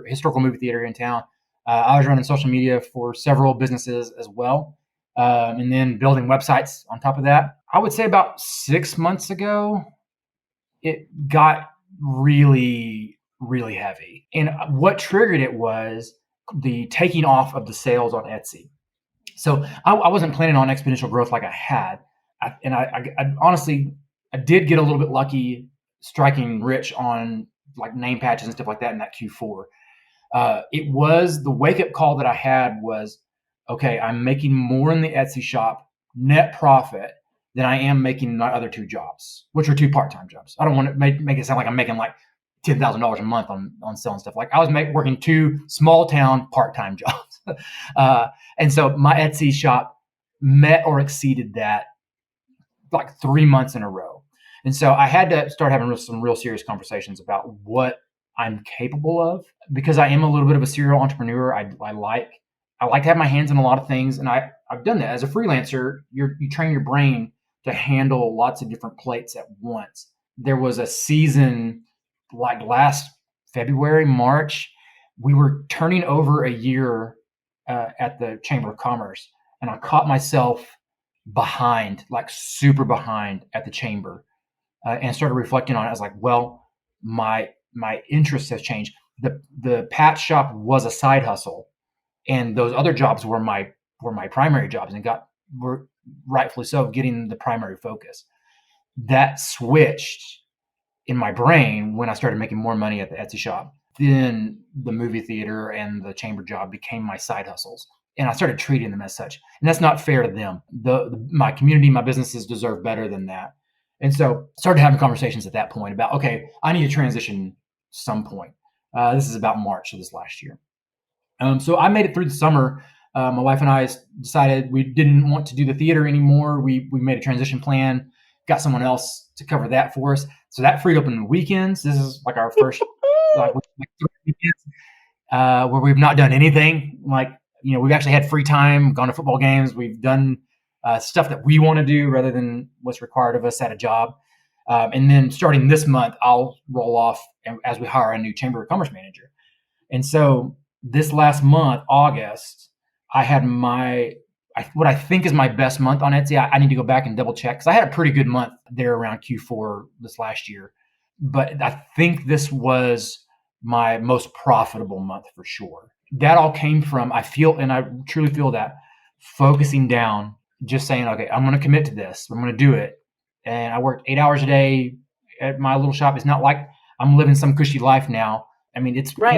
historical movie theater in town. I was running social media for several businesses as well. And then building websites on top of that. I would say about 6 months ago, it got really, really heavy. And what triggered it was the taking off of the sales on Etsy. So I wasn't planning on exponential growth like I had. I honestly, I did get a little bit lucky striking rich on like name patches and stuff like that in that Q4. It was the wake-up call that I had was, okay, I'm making more in the Etsy shop net profit than I am making my other 2 jobs, which are 2 part-time jobs. I don't want to make it sound like I'm making like $10,000 a month on selling stuff. Like I was working 2 small town part-time jobs. And so my Etsy shop met or exceeded that like 3 months in a row. And so I had to start having some real serious conversations about what I'm capable of, because I am a little bit of a serial entrepreneur. I like I like to have my hands in a lot of things, and I've done that as a freelancer. You train your brain to handle lots of different plates at once. There was a season like last February, March, we were turning over a year at the Chamber of Commerce, and I caught myself behind, like super behind at the chamber, and started reflecting on it. I was like, well, my interest has changed. The patch shop was a side hustle, and those other jobs were my primary jobs, and were rightfully so getting the primary focus. That switched in my brain when I started making more money at the Etsy shop. Then the movie theater and the chamber job became my side hustles, and I started treating them as such. And that's not fair to them. My community, my businesses deserve better than that. And so started having conversations at that point about, okay, I need to transition some point. This is about March of this last year. So I made it through the summer. My wife and I decided we didn't want to do the theater anymore. We made a transition plan, got someone else to cover that for us. So that freed up in the weekends. This is like our first like 3 weekends where we've not done anything. Like, we've actually had free time, gone to football games. We've done stuff that we want to do rather than what's required of us at a job. And then starting this month, I'll roll off as we hire a new Chamber of Commerce manager. And so this last month, August, I had what I think is my best month on Etsy. I need to go back and double check because I had a pretty good month there around Q4 this last year. But I think this was my most profitable month for sure. That all came from, I truly feel that, focusing down, just saying, okay, I'm going to commit to this. I'm going to do it. And I worked 8 hours a day at my little shop. It's not like I'm living some cushy life now. I mean, it's Right.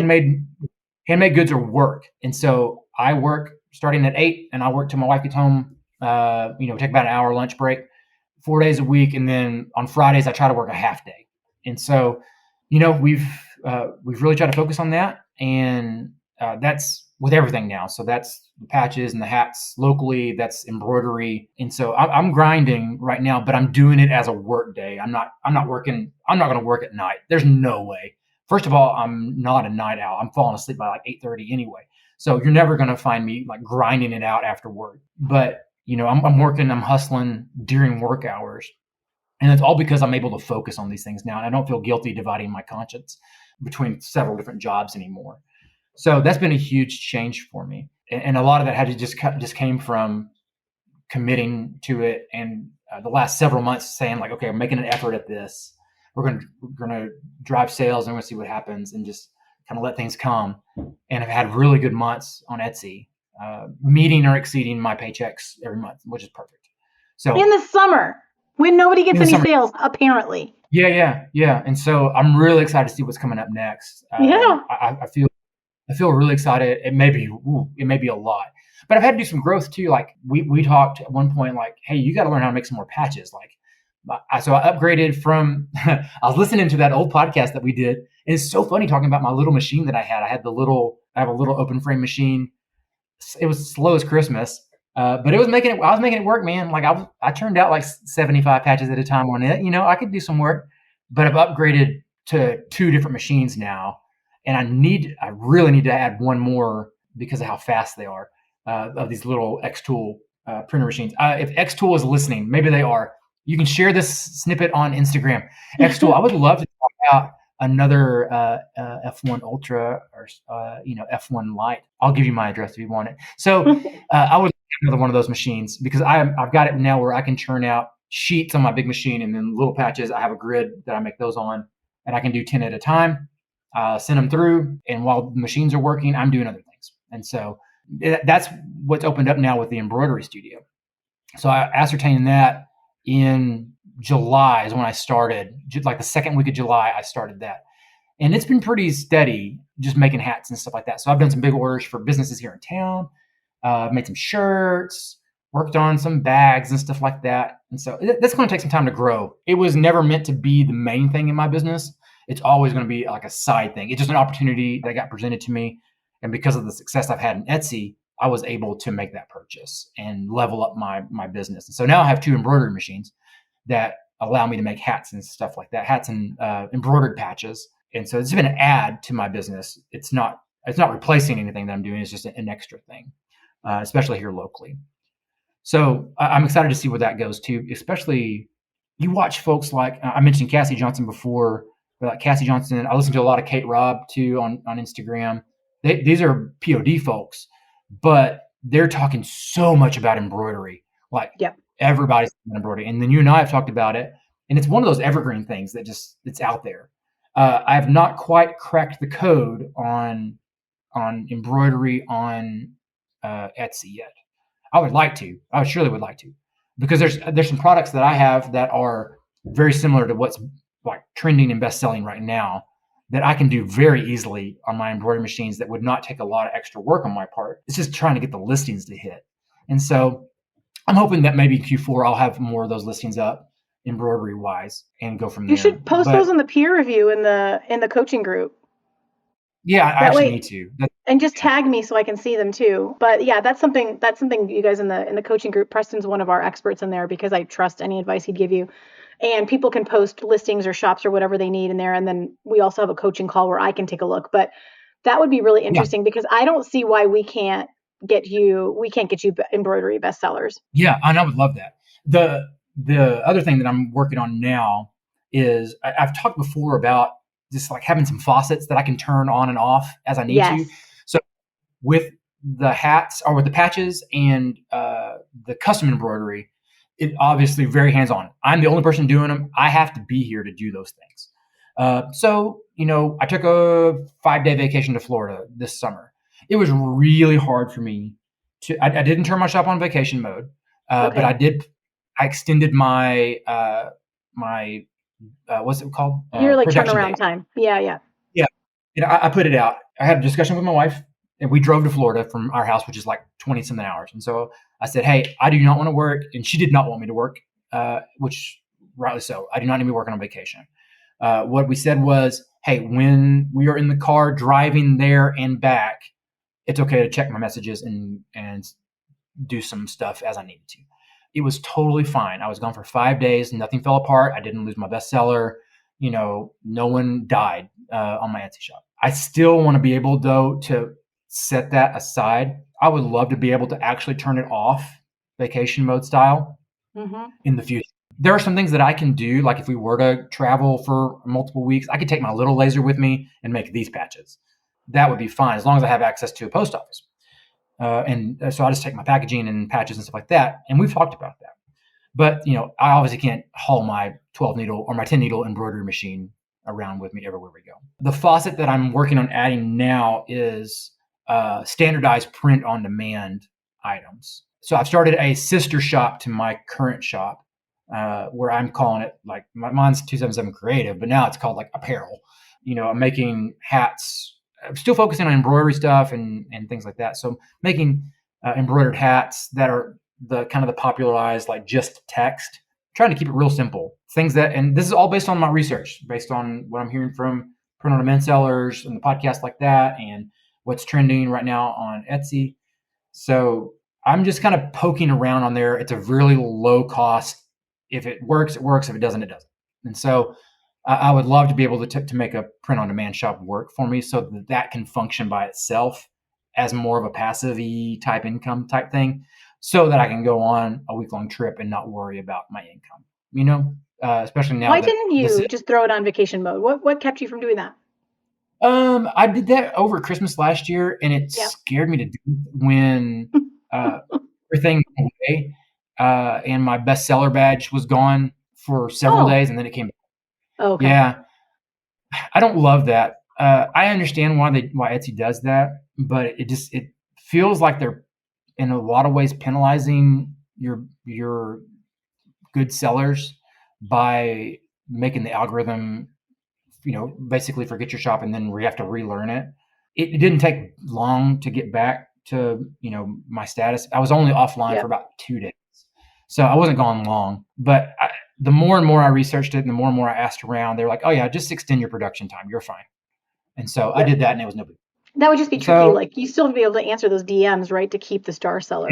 handmade goods are work. And so I work starting at 8 and I work till my wife gets home, take about an hour lunch break, 4 days a week. And then on Fridays, I try to work a half day. And so, we've really tried to focus on that. And that's with everything now. So that's the patches and the hats locally, that's embroidery. And so I'm grinding right now, but I'm doing it as a work day. I'm not working. I'm not going to work at night. There's no way. First of all, I'm not a night owl. I'm falling asleep by like 8:30 anyway. So you're never going to find me like grinding it out after work. But, I'm working, I'm hustling during work hours. And it's all because I'm able to focus on these things now. And I don't feel guilty dividing my conscience between several different jobs anymore. So that's been a huge change for me. And a lot of that had to just came from committing to it. And the last several months saying like, okay, I'm making an effort at this. We're going to drive sales and we're going to see what happens and just kind of let things come. And I've had really good months on Etsy, meeting or exceeding my paychecks every month, which is perfect. So in the summer when nobody gets any sales, apparently. Yeah. And so I'm really excited to see what's coming up next. Yeah. I feel really excited. It may be a lot, but I've had to do some growth too. Like we talked at one point, like, hey, you got to learn how to make some more patches. So I upgraded from, I was listening to that old podcast that we did. And it's so funny talking about my little machine that I had. I have a little open frame machine. It was slow as Christmas, but I was making it work, man. Like I turned out like 75 patches at a time on it. I could do some work, but I've upgraded to 2 different machines now. And I really need to add one more because of how fast they are, of these little Xtool printer machines. If Xtool is listening, maybe they are. You can share this snippet on Instagram. Xtool, I would love to talk about another F1 Ultra or F1 Lite. I'll give you my address if you want it. So I would have another one of those machines because I've got it now where I can churn out sheets on my big machine and then little patches. I have a grid that I make those on, and I can do 10 at a time. Send them through, and while the machines are working, I'm doing other things. And so that's what's opened up now with the embroidery studio. So I ascertained that in July is when I started, like the second week of July, I started that. And it's been pretty steady, just making hats and stuff like that. So I've done some big orders for businesses here in town. I've made some shirts, worked on some bags and stuff like that. And so that's going to take some time to grow. It was never meant to be the main thing in my business. It's always going to be like a side thing. It's just an opportunity that got presented to me. And because of the success I've had in Etsy, I was able to make that purchase and level up my business. And so now I have 2 embroidery machines that allow me to make hats and stuff like that, hats and embroidered patches. And so it's been an add to my business. It's not replacing anything that I'm doing. It's just an extra thing. especially here locally. So I'm excited to see where that goes too, especially you watch folks like I mentioned Cassie Johnson before. Like Cassie Johnson, I listen to a lot of Kate Robb too on Instagram. These are POD folks, but they're talking so much about embroidery. Like everybody's talking about embroidery. And then you and I have talked about it. And it's one of those evergreen things that just it's out there. I have not quite cracked the code on embroidery on Etsy yet. I would like to. I surely would like to, because there's some products that I have that are very similar to what's like trending and best selling right now that I can do very easily on my embroidery machines that would not take a lot of extra work on my part. It's just trying to get the listings to hit. And so I'm hoping that maybe Q4 I'll have more of those listings up embroidery wise and go from there. You should post those in the peer review in the coaching group. Yeah, I actually need to. And just tag me so I can see them too. But yeah, that's something you guys in the coaching group. Preston's one of our experts in there because I trust any advice he'd give you. And people can post listings or shops or whatever they need in there. And then we also have a coaching call where I can take a look. But that would be really interesting because I don't see why we can't get you embroidery bestsellers. Yeah, and I would love that. The other thing that I'm working on now is I've talked before about just like having some faucets that I can turn on and off as I need to. So with the hats or with the patches and the custom embroidery, it obviously very hands-on. I'm the only person doing them. I have to be here to do those things. So, I took a 5-day vacation to Florida this summer. It was really hard for me I didn't turn my shop on vacation mode, but I extended my, what's it called? Your like turnaround time. Yeah. I put it out. I had a discussion with my wife and we drove to Florida from our house, which is like 20 something hours. And so I said, hey, I do not want to work. And she did not want me to work, which rightly so. I do not need to be working on vacation. What we said was, hey, when we are in the car driving there and back, it's okay to check my messages and do some stuff as I needed to. It was totally fine. I was gone for 5 days. Nothing fell apart. I didn't lose my bestseller. No one died on my Etsy shop. I still want to be able, though, to set that aside. I would love to be able to actually turn it off vacation mode style in the future. There are some things that I can do. Like if we were to travel for multiple weeks, I could take my little laser with me and make these patches. That would be fine as long as I have access to a post office. And so I just take my packaging and patches and stuff like that. And we've talked about that. But, I obviously can't haul my 12 needle or my 10 needle embroidery machine around with me everywhere we go. The faucet that I'm working on adding now is standardized print on demand items. So I've started a sister shop to my current shop where I'm calling it like mine's 277 Creative, but now it's called like apparel. I'm making hats. I'm still focusing on embroidery stuff and things like that. So making embroidered hats that are the kind of the popularized, like just text, trying to keep it real simple. Things that, and this is all based on my research, based on what I'm hearing from print on demand sellers and the podcast like that, and what's trending right now on Etsy. So I'm just kind of poking around on there. It's a really low cost. If it works, it works. If it doesn't, it doesn't. And so I would love to be able to make a print on demand shop work for me so that can function by itself as more of a passive-y type income type thing, so that I can go on a week-long trip and not worry about my income, especially now. Why didn't you just throw it on vacation mode? What kept you from doing that? I did that over Christmas last year, and it scared me to do when everything went away, and my bestseller badge was gone for several days, and then it came back. Okay. Yeah. I don't love that. I understand why Etsy does that, but it feels like they're in a lot of ways penalizing your good sellers by making the algorithm, basically forget your shop and then we have to relearn it. It didn't take long to get back to, my status. I was only offline for about 2 days. So I wasn't gone long, but the more and more I researched it and the more I asked around, they were like, oh yeah, just extend your production time. You're fine. And so I did that and it was no big. That would just be tricky. Like you still have to be able to answer those DMs, right? To keep the star seller.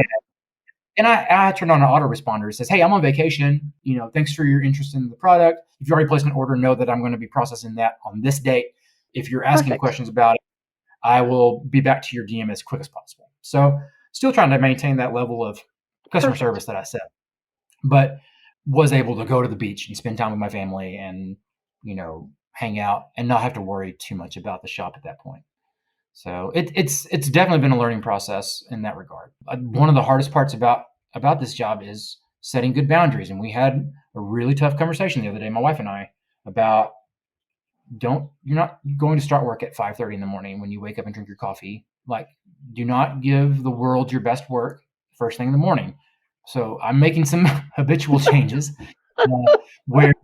And I turned on an autoresponder. It says, hey, I'm on vacation. Thanks for your interest in the product. If you already placed an order, know that I'm going to be processing that on this date. If you're asking questions about it, I will be back to your DM as quick as possible. So still trying to maintain that level of customer Perfect. service that I said, but was able to go to the beach and spend time with my family and, hang out and not have to worry too much about the shop at that point. So it's definitely been a learning process in that regard. One of the hardest parts about this job is setting good boundaries. And we had a really tough conversation the other day, my wife and I, about you're not going to start work at 5:30 in the morning when you wake up and drink your coffee. Like, do not give the world your best work first thing in the morning. So I'm making some habitual changes where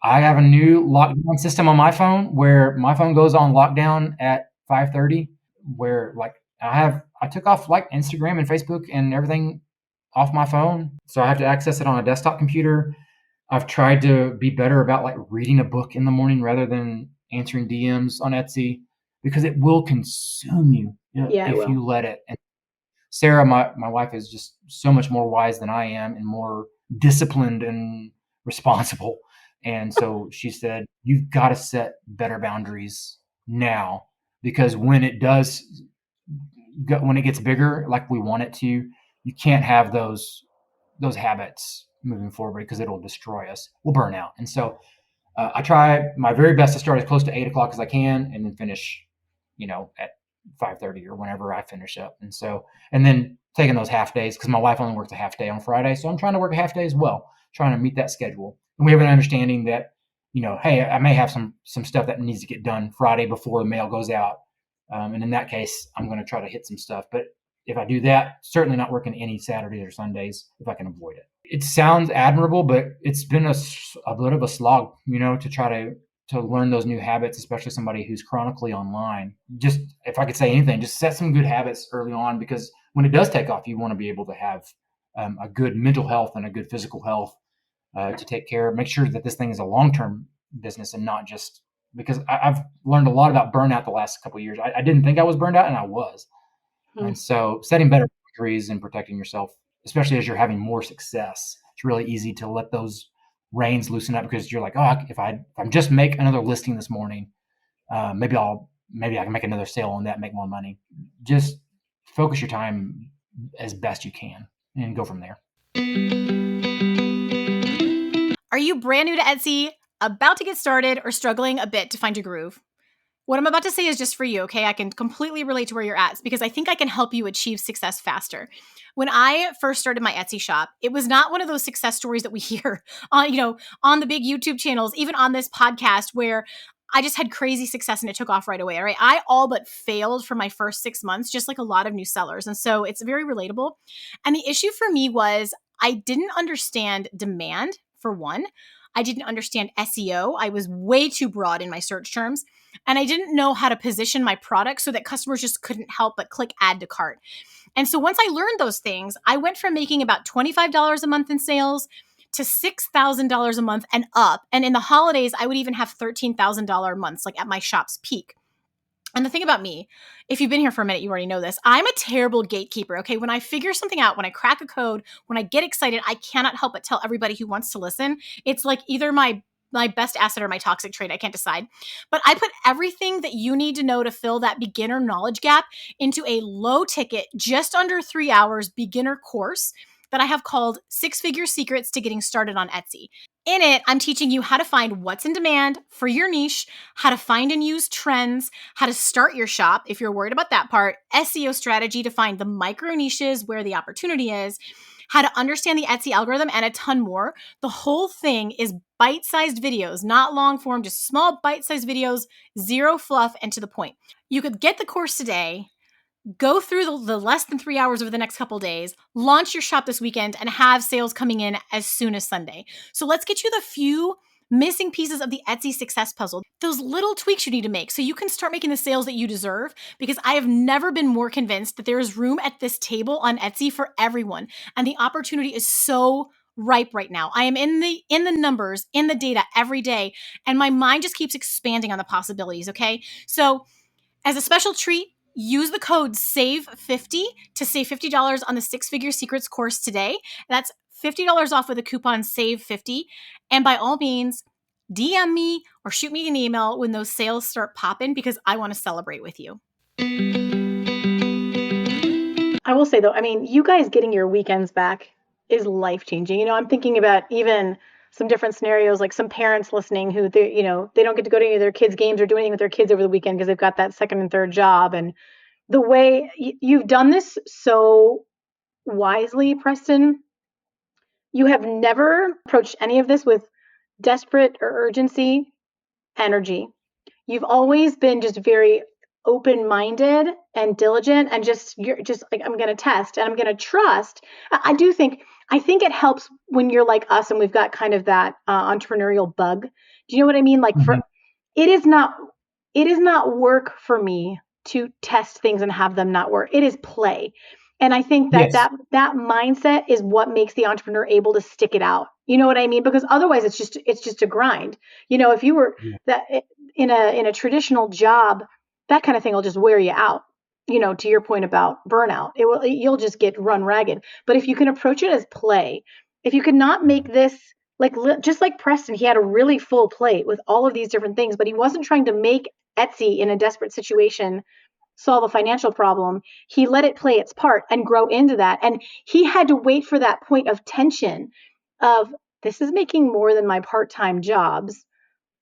I have a new lockdown system on my phone where my phone goes on lockdown at 5:30, where like I took off like Instagram and Facebook and everything off my phone. So I have to access it on a desktop computer. I've tried to be better about like reading a book in the morning rather than answering DMs on Etsy, because it will consume you if you let it. And Sarah, my wife, is just so much more wise than I am and more disciplined and responsible. And so she said, you've got to set better boundaries now, because when it gets bigger, like we want it to, you can't have those habits moving forward because it'll destroy us. We'll burn out. And so I try my very best to start as close to 8:00 as I can and then finish, at 5:30 or whenever I finish up. And then taking those half days, because my wife only works a half day on Friday. So I'm trying to work a half day as well, trying to meet that schedule. And we have an understanding that, hey, I may have some stuff that needs to get done Friday before the mail goes out. And in that case, I'm going to try to hit some stuff. But if I do that, certainly not working any Saturdays or Sundays if I can avoid it. It sounds admirable, but it's been a bit of a slog, to try to learn those new habits, especially somebody who's chronically online. Just, if I could say anything, just set some good habits early on, because when it does take off, you want to be able to have a good mental health and a good physical health to take care of. Make sure that this thing is a long-term business and not just, because I've learned a lot about burnout the last couple of years. I didn't think I was burned out, and I was. And so setting better boundaries and protecting yourself, especially as you're having more success, it's really easy to let those reins loosen up, because you're like, oh, if I'm just make another listing this morning, maybe I can make another sale on that, make more money. Just focus your time as best you can and go from there. Are you brand new to Etsy, about to get started, or struggling a bit to find your groove? What I'm about to say is just for you, okay? I can completely relate to where you're at, because I think I can help you achieve success faster. When I first started my Etsy shop, it was not one of those success stories that we hear on the big YouTube channels, even on this podcast, where I just had crazy success and it took off right away. All right. I all but failed for my first 6 months, just like a lot of new sellers. And so it's very relatable. And the issue for me was I didn't understand demand, for one. I didn't understand SEO. I was way too broad in my search terms. And I didn't know how to position my product so that customers just couldn't help but click add to cart. And so once I learned those things, I went from making about $25 a month in sales to $6,000 a month and up. And in the holidays, I would even have $13,000 months, like at my shop's peak. And the thing about me, if you've been here for a minute, you already know this. I'm a terrible gatekeeper, okay? When I figure something out, when I crack a code, when I get excited, I cannot help but tell everybody who wants to listen. It's like either my best asset or my toxic trait. I can't decide. But I put everything that you need to know to fill that beginner knowledge gap into a low ticket, just under 3 hours beginner course that I have called 6-Figure Secrets to Getting Started on Etsy. In it, I'm teaching you how to find what's in demand for your niche, how to find and use trends, how to start your shop if you're worried about that part, SEO strategy to find the micro niches where the opportunity is, how to understand the Etsy algorithm, and a ton more. The whole thing is bite-sized videos, not long form, just small bite-sized videos, zero fluff, and to the point. You could get the course today, go through the less than 3 hours over the next couple days, launch your shop this weekend, and have sales coming in as soon as Sunday. So let's get you the few missing pieces of the Etsy success puzzle, those little tweaks you need to make so you can start making the sales that you deserve, because I have never been more convinced that there is room at this table on Etsy for everyone. And the opportunity is so ripe right now. I am in the numbers, in the data every day, and my mind just keeps expanding on the possibilities, okay? So as a special treat, use the code SAVE50 to save $50 on the 6-Figure Secrets course today. That's $50 off with the coupon SAVE50. And by all means, DM me or shoot me an email when those sales start popping, because I want to celebrate with you. I will say though, I mean, you guys getting your weekends back is life changing. I'm thinking about even some different scenarios, like some parents listening who they don't get to go to any of their kids' games or do anything with their kids over the weekend because they've got that second and third job. And the way you've done this so wisely, Preston, you have never approached any of this with desperate or urgency energy. You've always been just very open-minded and diligent, and you're just like, I'm going to test and I'm going to trust. I think it helps when you're like us and we've got kind of that entrepreneurial bug. Do you know what I mean? Like Mhm. it is not it is not work for me to test things and have them not work. It is play. And I think that Yes. that mindset is what makes the entrepreneur able to stick it out. You know what I mean? Because otherwise it's just a grind. If you were Yeah. that in a traditional job, that kind of thing will just wear you out. To your point about burnout, you'll just get run ragged. But if you can approach it as play, if you could not make this like just like Preston, he had a really full plate with all of these different things, but he wasn't trying to make Etsy in a desperate situation solve a financial problem. He let it play its part and grow into that. And he had to wait for that point of tension of this is making more than my part-time jobs.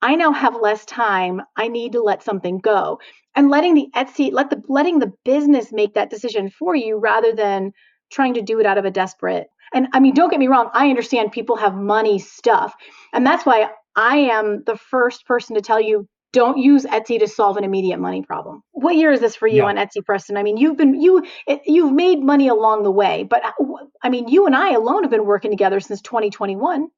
I now have less time. I need to let something go. And letting the business make that decision for you rather than trying to do it out of a desperate. And I mean, don't get me wrong, I understand people have money stuff. And that's why I am the first person to tell you don't use Etsy to solve an immediate money problem. What year is this for you Yeah. on Etsy, Preston? I mean, you've made money along the way, but I mean, you and I alone have been working together since 2021.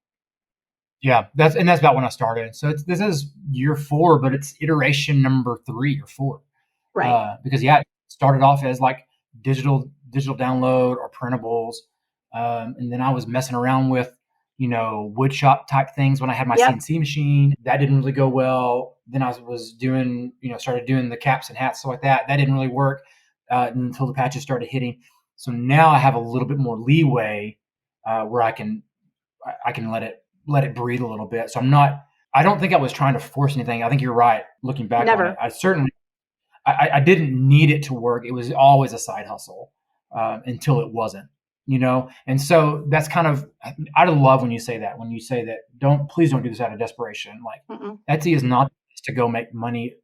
Yeah, that's about when I started. So this is year 4, but it's iteration number 3 or 4. Right. Because it started off as like digital download or printables, and then I was messing around with wood shop type things when I had my Yep. CNC machine. That didn't really go well. Then I was doing started doing the caps and hats, stuff like that. That didn't really work until the patches started hitting. So now I have a little bit more leeway where I can let it breathe a little bit. So I don't think I was trying to force anything. I think you're right. Looking back on it, Never. I didn't need it to work. It was always a side hustle until it wasn't, And so that's kind of, I love when you say that. When you say that, please don't do this out of desperation. Like Mm-mm. Etsy is not to go make money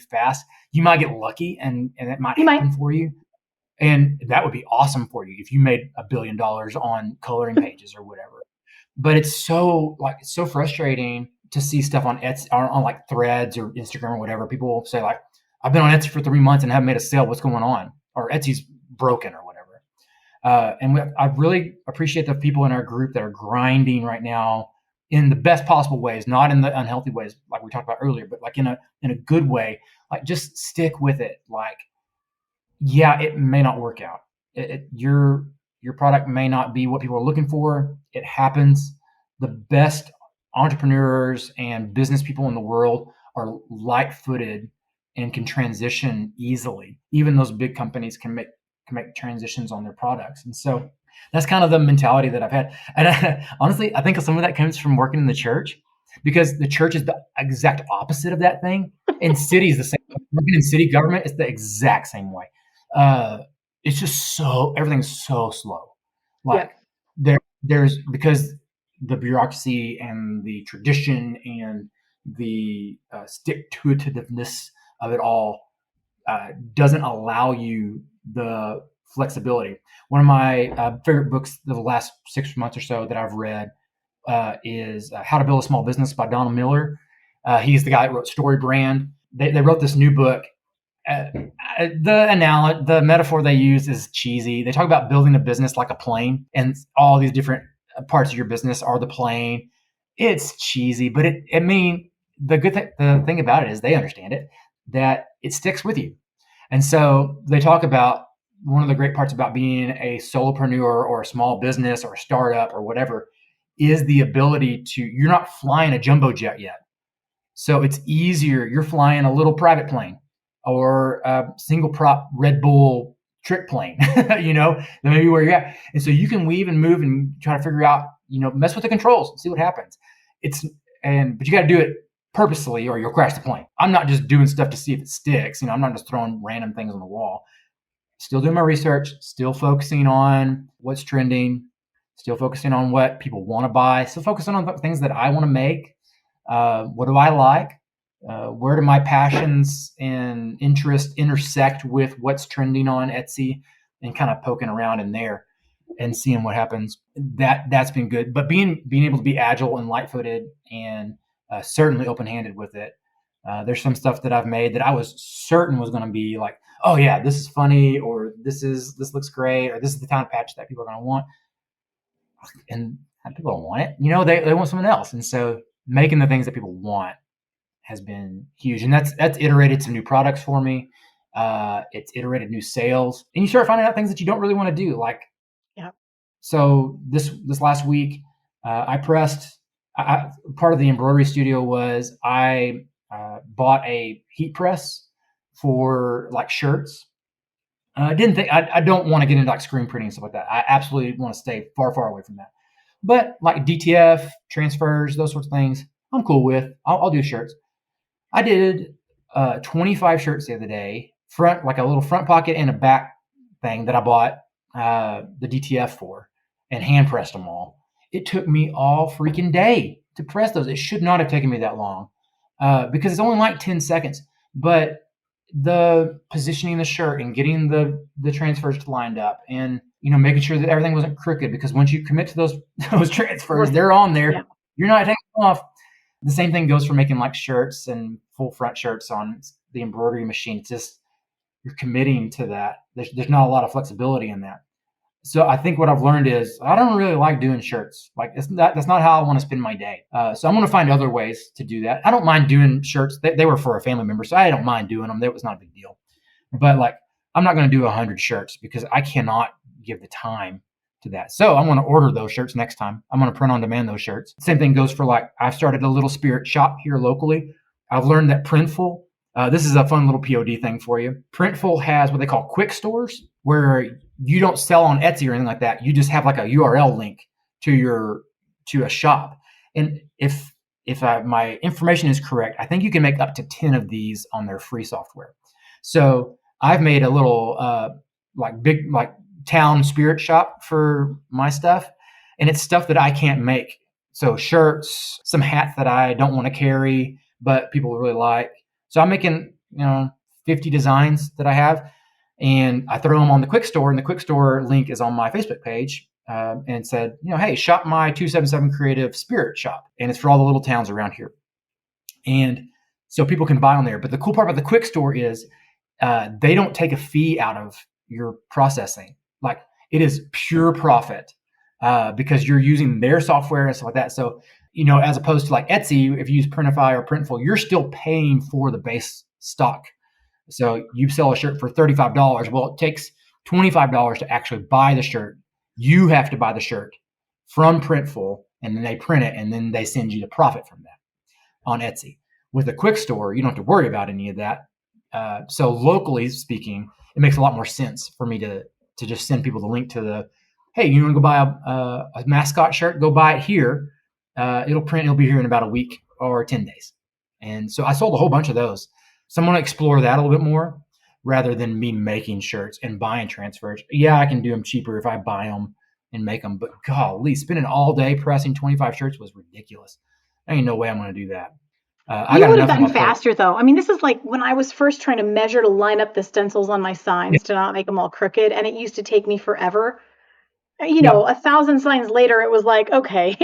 fast. You might get lucky, and it might You might. happen for you, and that would be awesome for you if you made $1 billion on coloring pages or whatever. But it's so frustrating to see stuff on Etsy on like Threads or Instagram or whatever. People will say like, "I've been on Etsy for 3 months and haven't made a sale. What's going on?" Or Etsy's broken or whatever. I really appreciate the people in our group that are grinding right now in the best possible ways, not in the unhealthy ways like we talked about earlier, but like in a good way. Like just stick with it. Like, yeah, it may not work out. Your product may not be what people are looking for. It happens. The best entrepreneurs and business people in the world are light-footed and can transition easily. Even those big companies can make transitions on their products. And so that's kind of the mentality that I've had. And honestly, I think some of that comes from working in the church, because the church is the exact opposite of that thing. And city is the same. Working in city government is the exact same way. It's just everything's so slow. Like there's because the bureaucracy and the tradition and the stick to itiveness of it all doesn't allow you the flexibility. One of my favorite books the last 6 months or so that I've read is How to Build a Small Business by Donald Miller. He's the guy that wrote Story Brand. They wrote this new book. The metaphor they use is cheesy. They talk about building a business like a plane, and all these different parts of your business are the plane. It's cheesy, but the thing about it is they understand it, that it sticks with you. And so they talk about one of the great parts about being a solopreneur or a small business or a startup or whatever is the ability you're not flying a jumbo jet yet. So it's easier. You're flying a little private plane or a single prop Red Bull trick plane, than maybe where you're at. And so you can weave and move and try to figure out, mess with the controls and see what happens. But you got to do it purposely or you'll crash the plane. I'm not just doing stuff to see if it sticks. I'm not just throwing random things on the wall. still doing my research, still focusing on what's trending, still focusing on what people want to buy, still focusing on things that I want to make. What do I like? Where do my passions and interests intersect with what's trending on Etsy, and kind of poking around in there and seeing what happens. That's been good. But being able to be agile and light-footed and certainly open-handed with it. There's some stuff that I've made that I was certain was going to be like, oh yeah, this is funny, or this looks great, or this is the kind of patch that people are going to want, and people don't want it. They want something else. And so making the things that people want has been huge, and that's iterated some new products for me. It's iterated new sales, and you start finding out things that you don't really want to do. Like, yeah. So this last week, I pressed. Part of the embroidery studio was I bought a heat press for like shirts. I didn't think I don't want to get into like screen printing and stuff like that. I absolutely want to stay far away from that. But like DTF transfers, those sorts of things, I'm cool with. I'll do shirts. I did 25 shirts the other day, like a little front pocket and a back thing that I bought the DTF for, and hand pressed them all. It took me all freaking day to press those. It should not have taken me that long because it's only like 10 seconds. But the positioning the shirt and getting the transfers lined up, and making sure that everything wasn't crooked, because once you commit to those transfers, they're on there. Yeah. You're not taking them off. The same thing goes for making like shirts and full front shirts on the embroidery machine. It's just, you're committing to that. There's not a lot of flexibility in that. So I think what I've learned is I don't really like doing shirts. Like that's not how I want to spend my day. So I'm going to find other ways to do that. I don't mind doing shirts. They were for a family member, so I don't mind doing them. That was not a big deal. But like, I'm not going to do 100 shirts because I cannot give the time to that. So I'm going to order those shirts next time. I'm going to print on demand those shirts. Same thing goes for like, I've started a little spirit shop here locally. I've learned that Printful, this is a fun little POD thing for you. Printful has what they call quick stores, where you don't sell on Etsy or anything like that. You just have like a URL link to a shop. And if my information is correct, I think you can make up to 10 of these on their free software. So I've made a little big town spirit shop for my stuff, and it's stuff that I can't make. So shirts, some hats that I don't want to carry, but people really like. So I'm making 50 designs that I have, and I throw them on the Quick Store, and the Quick Store link is on my Facebook page, and said, hey, shop my 277 Creative Spirit Shop, and it's for all the little towns around here. And so people can buy on there. But the cool part about the Quick Store is they don't take a fee out of your processing. Like, it is pure profit because you're using their software and stuff like that. So, as opposed to like Etsy, if you use Printify or Printful, you're still paying for the base stock. So you sell a shirt for $35. Well, it takes $25 to actually buy the shirt. You have to buy the shirt from Printful, and then they print it, and then they send you the profit from that on Etsy. With a Quick Store, you don't have to worry about any of that. So locally speaking, it makes a lot more sense for me to just send people the link to hey, you want to go buy a mascot shirt? Go buy it here. It'll be here in about a week or 10 days. And so I sold a whole bunch of those. So I'm going to explore that a little bit more rather than me making shirts and buying transfers. Yeah, I can do them cheaper if I buy them and make them. But golly, spending all day pressing 25 shirts was ridiculous. There ain't no way I'm going to do that. You would have gotten faster, though. I mean, this is like when I was first trying to measure to line up the stencils on my signs to not make them all crooked, and it used to take me forever. 1,000 signs later, it was like, okay,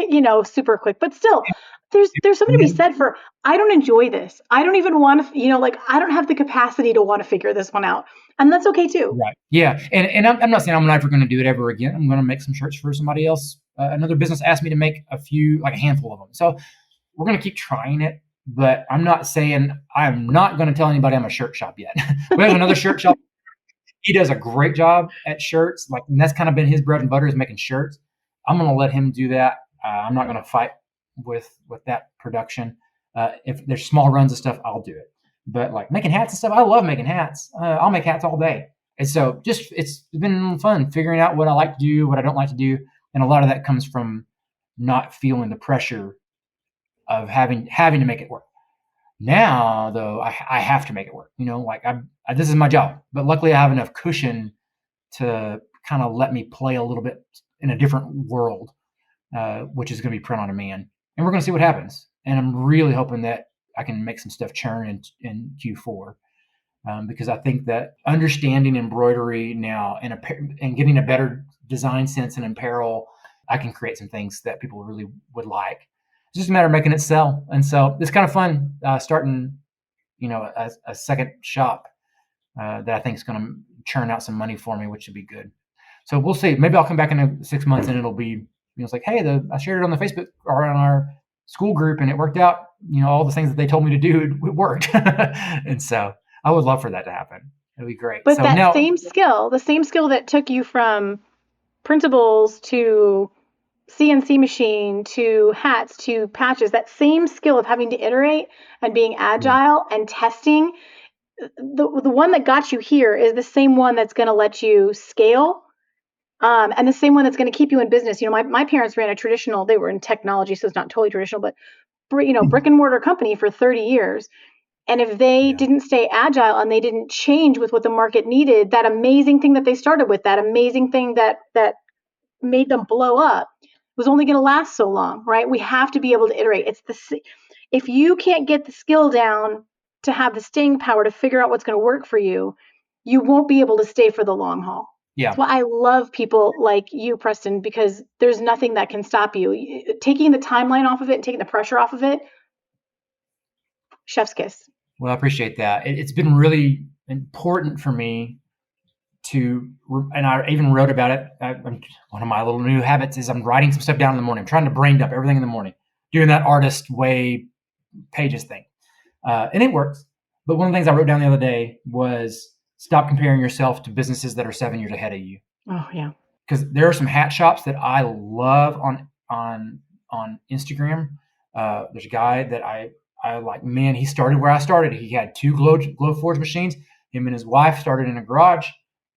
super quick. But still, there's something to be said for, I don't enjoy this. I don't even want to, I don't have the capacity to want to figure this one out. And that's okay, too. Right. Yeah. And I'm not saying I'm never going to do it ever again. I'm going to make some shirts for somebody else. Another business asked me to make a handful of them. So we're going to keep trying it. But I'm not saying, I'm not going to tell anybody I'm a shirt shop yet. We have another shirt shop. He does a great job at shirts. And that's kind of been his bread and butter, is making shirts. I'm going to let him do that. I'm not going to fight with that production. If there's small runs of stuff, I'll do it. But like making hats and stuff, I love making hats. I'll make hats all day. And so it's been fun figuring out what I like to do, what I don't like to do. And a lot of that comes from not feeling the pressure of having to make it work. Now, though, I have to make it work. This is my job. But luckily, I have enough cushion to kind of let me play a little bit in a different world, which is going to be print on demand. And we're going to see what happens. And I'm really hoping that I can make some stuff churn in Q4. Because I think that understanding embroidery now and getting a better design sense in apparel, I can create some things that people really would like. It's just a matter of making it sell. And so it's kind of fun starting, a second shop that I think is going to churn out some money for me, which would be good. So we'll see. Maybe I'll come back in 6 months and it'll be, it's like, hey, I shared it on the Facebook or on our school group and it worked out. All the things that they told me to do, it worked. And so I would love for that to happen. It'd be great. But so the same skill that took you from printables to CNC machine to hats to patches, that same skill of having to iterate and being agile and testing, the one that got you here is the same one that's going to let you scale. And the same one that's going to keep you in business. My parents ran a traditional, they were in technology, so it's not totally traditional, but brick and mortar company for 30 years. And if they didn't stay agile and they didn't change with what the market needed, that amazing thing that they started with, that amazing thing that made them blow up, was only going to last so long, right? We have to be able to iterate. If you can't get the skill down to have the staying power to figure out what's going to work for you, you won't be able to stay for the long haul. Yeah. That's why I love people like you, Preston, because there's nothing that can stop you. Taking the timeline off of it and taking the pressure off of it, chef's kiss. Well, I appreciate that. It's been really important for me and I even wrote about it. One of my little new habits is I'm writing some stuff down in the morning. I'm trying to brain dump everything in the morning, doing that artist way pages thing. And it works. But one of the things I wrote down the other day was stop comparing yourself to businesses that are 7 years ahead of you. Oh, yeah. Because there are some hat shops that I love on Instagram. There's a guy that I like, man, he started where I started. He had 2 glow forge machines. Him and his wife started in a garage,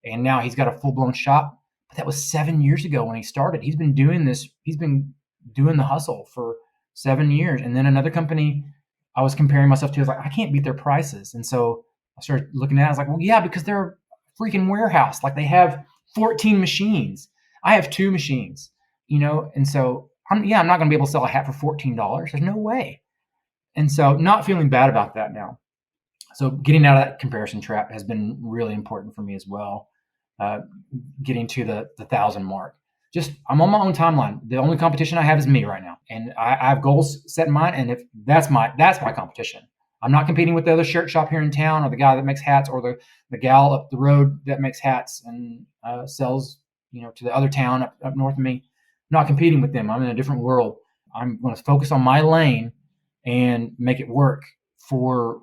and now he's got a full-blown shop. But that was 7 years ago when he started. He's been doing this. He's been doing the hustle for 7 years. And then another company I was comparing myself to, I was like, I can't beat their prices. And so I started looking at it. I was like, well, yeah, because they're a freaking warehouse. Like, they have 14 machines. I have 2 machines, and so I'm not going to be able to sell a hat for $14. There's no way. And so not feeling bad about that now. So getting out of that comparison trap has been really important for me as well. Getting to the 1,000 mark. I'm on my own timeline. The only competition I have is me right now. And I have goals set in mind. And if that's my competition. I'm not competing with the other shirt shop here in town or the guy that makes hats or the gal up the road that makes hats and sells, to the other town up north of me. I'm not competing with them. I'm in a different world. I'm going to focus on my lane and make it work for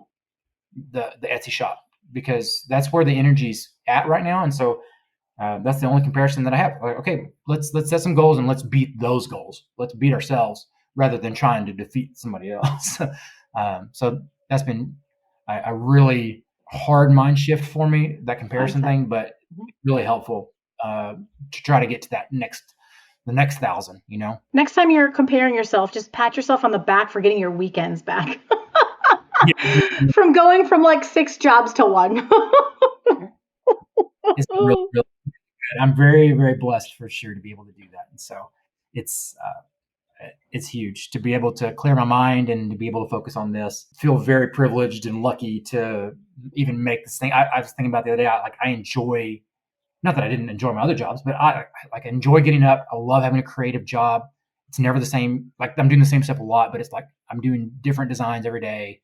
the Etsy shop, because that's where the energy's at right now. And so that's the only comparison that I have. Like, okay, let's set some goals and let's beat those goals. Let's beat ourselves rather than trying to defeat somebody else. So that's been a really hard mind shift for me, that comparison thing, but really helpful to try to get to the next 1,000, Next time you're comparing yourself, just pat yourself on the back for getting your weekends back. From going from like 6 jobs to 1. It's really, really good. I'm very, very blessed for sure to be able to do that. And so it's huge to be able to clear my mind and to be able to focus on this. I feel very privileged and lucky to even make this thing. I was thinking about the other day, I enjoy, not that I didn't enjoy my other jobs, but I enjoy getting up. I love having a creative job. It's never the same. Like, I'm doing the same stuff a lot, but it's like I'm doing different designs every day.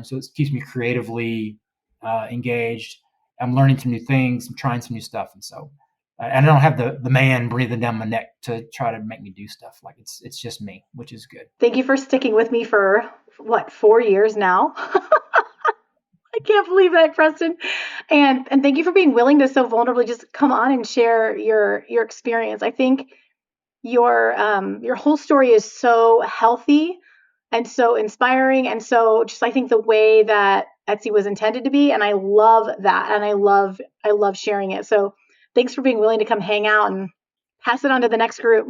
So it keeps me creatively engaged. I'm learning some new things. I'm trying some new stuff. And so, and I don't have the man breathing down my neck to try to make me do stuff. Like, it's just me, which is good. Thank you for sticking with me for 4 years now. I can't believe that, Preston. And thank you for being willing to so vulnerably just come on and share your experience. I think your whole story is so healthy and so inspiring, and so just, I think, the way that Etsy was intended to be, and I love that, and I love sharing it. So thanks for being willing to come hang out and pass it on to the next group.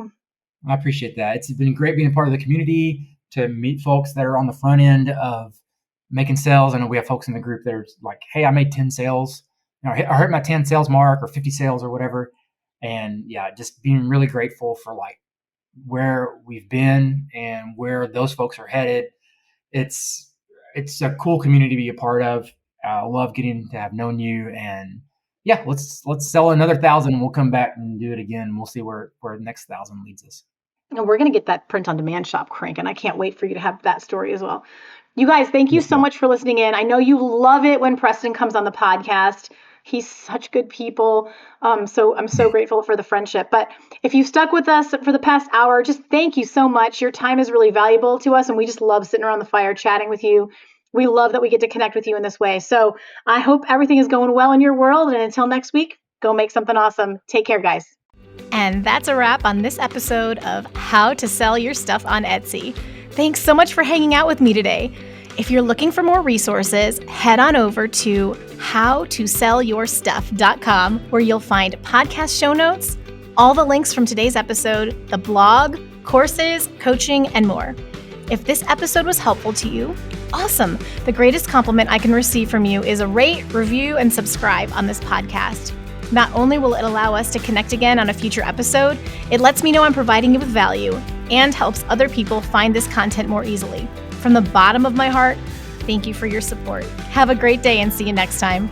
I appreciate that. It's been great being a part of the community, to meet folks that are on the front end of making sales. I know we have folks in the group that are like, hey, I made 10 sales I hit my 10 sales mark or 50 sales or whatever. And yeah, just being really grateful for like where we've been and where those folks are headed. It's a cool community to be a part of. I love getting to have known you, and yeah, let's sell another 1,000 and we'll come back and do it again. We'll see where the next 1,000 leads us. And we're going to get that print on demand shop cranking. I can't wait for you to have that story as well. You guys, thank you so much for listening in. I know you love it when Preston comes on the podcast. He's such good people. So I'm so grateful for the friendship. But if you've stuck with us for the past hour, just thank you so much. Your time is really valuable to us, and we just love sitting around the fire chatting with you. We love that we get to connect with you in this way. So I hope everything is going well in your world. And until next week, go make something awesome. Take care, guys. And that's a wrap on this episode of How to Sell Your Stuff on Etsy. Thanks so much for hanging out with me today. If you're looking for more resources, head on over to howtosellyourstuff.com, where you'll find podcast show notes, all the links from today's episode, the blog, courses, coaching, and more. If this episode was helpful to you, awesome. The greatest compliment I can receive from you is a rate, review, and subscribe on this podcast. Not only will it allow us to connect again on a future episode, it lets me know I'm providing you with value and helps other people find this content more easily. From the bottom of my heart, thank you for your support. Have a great day and see you next time.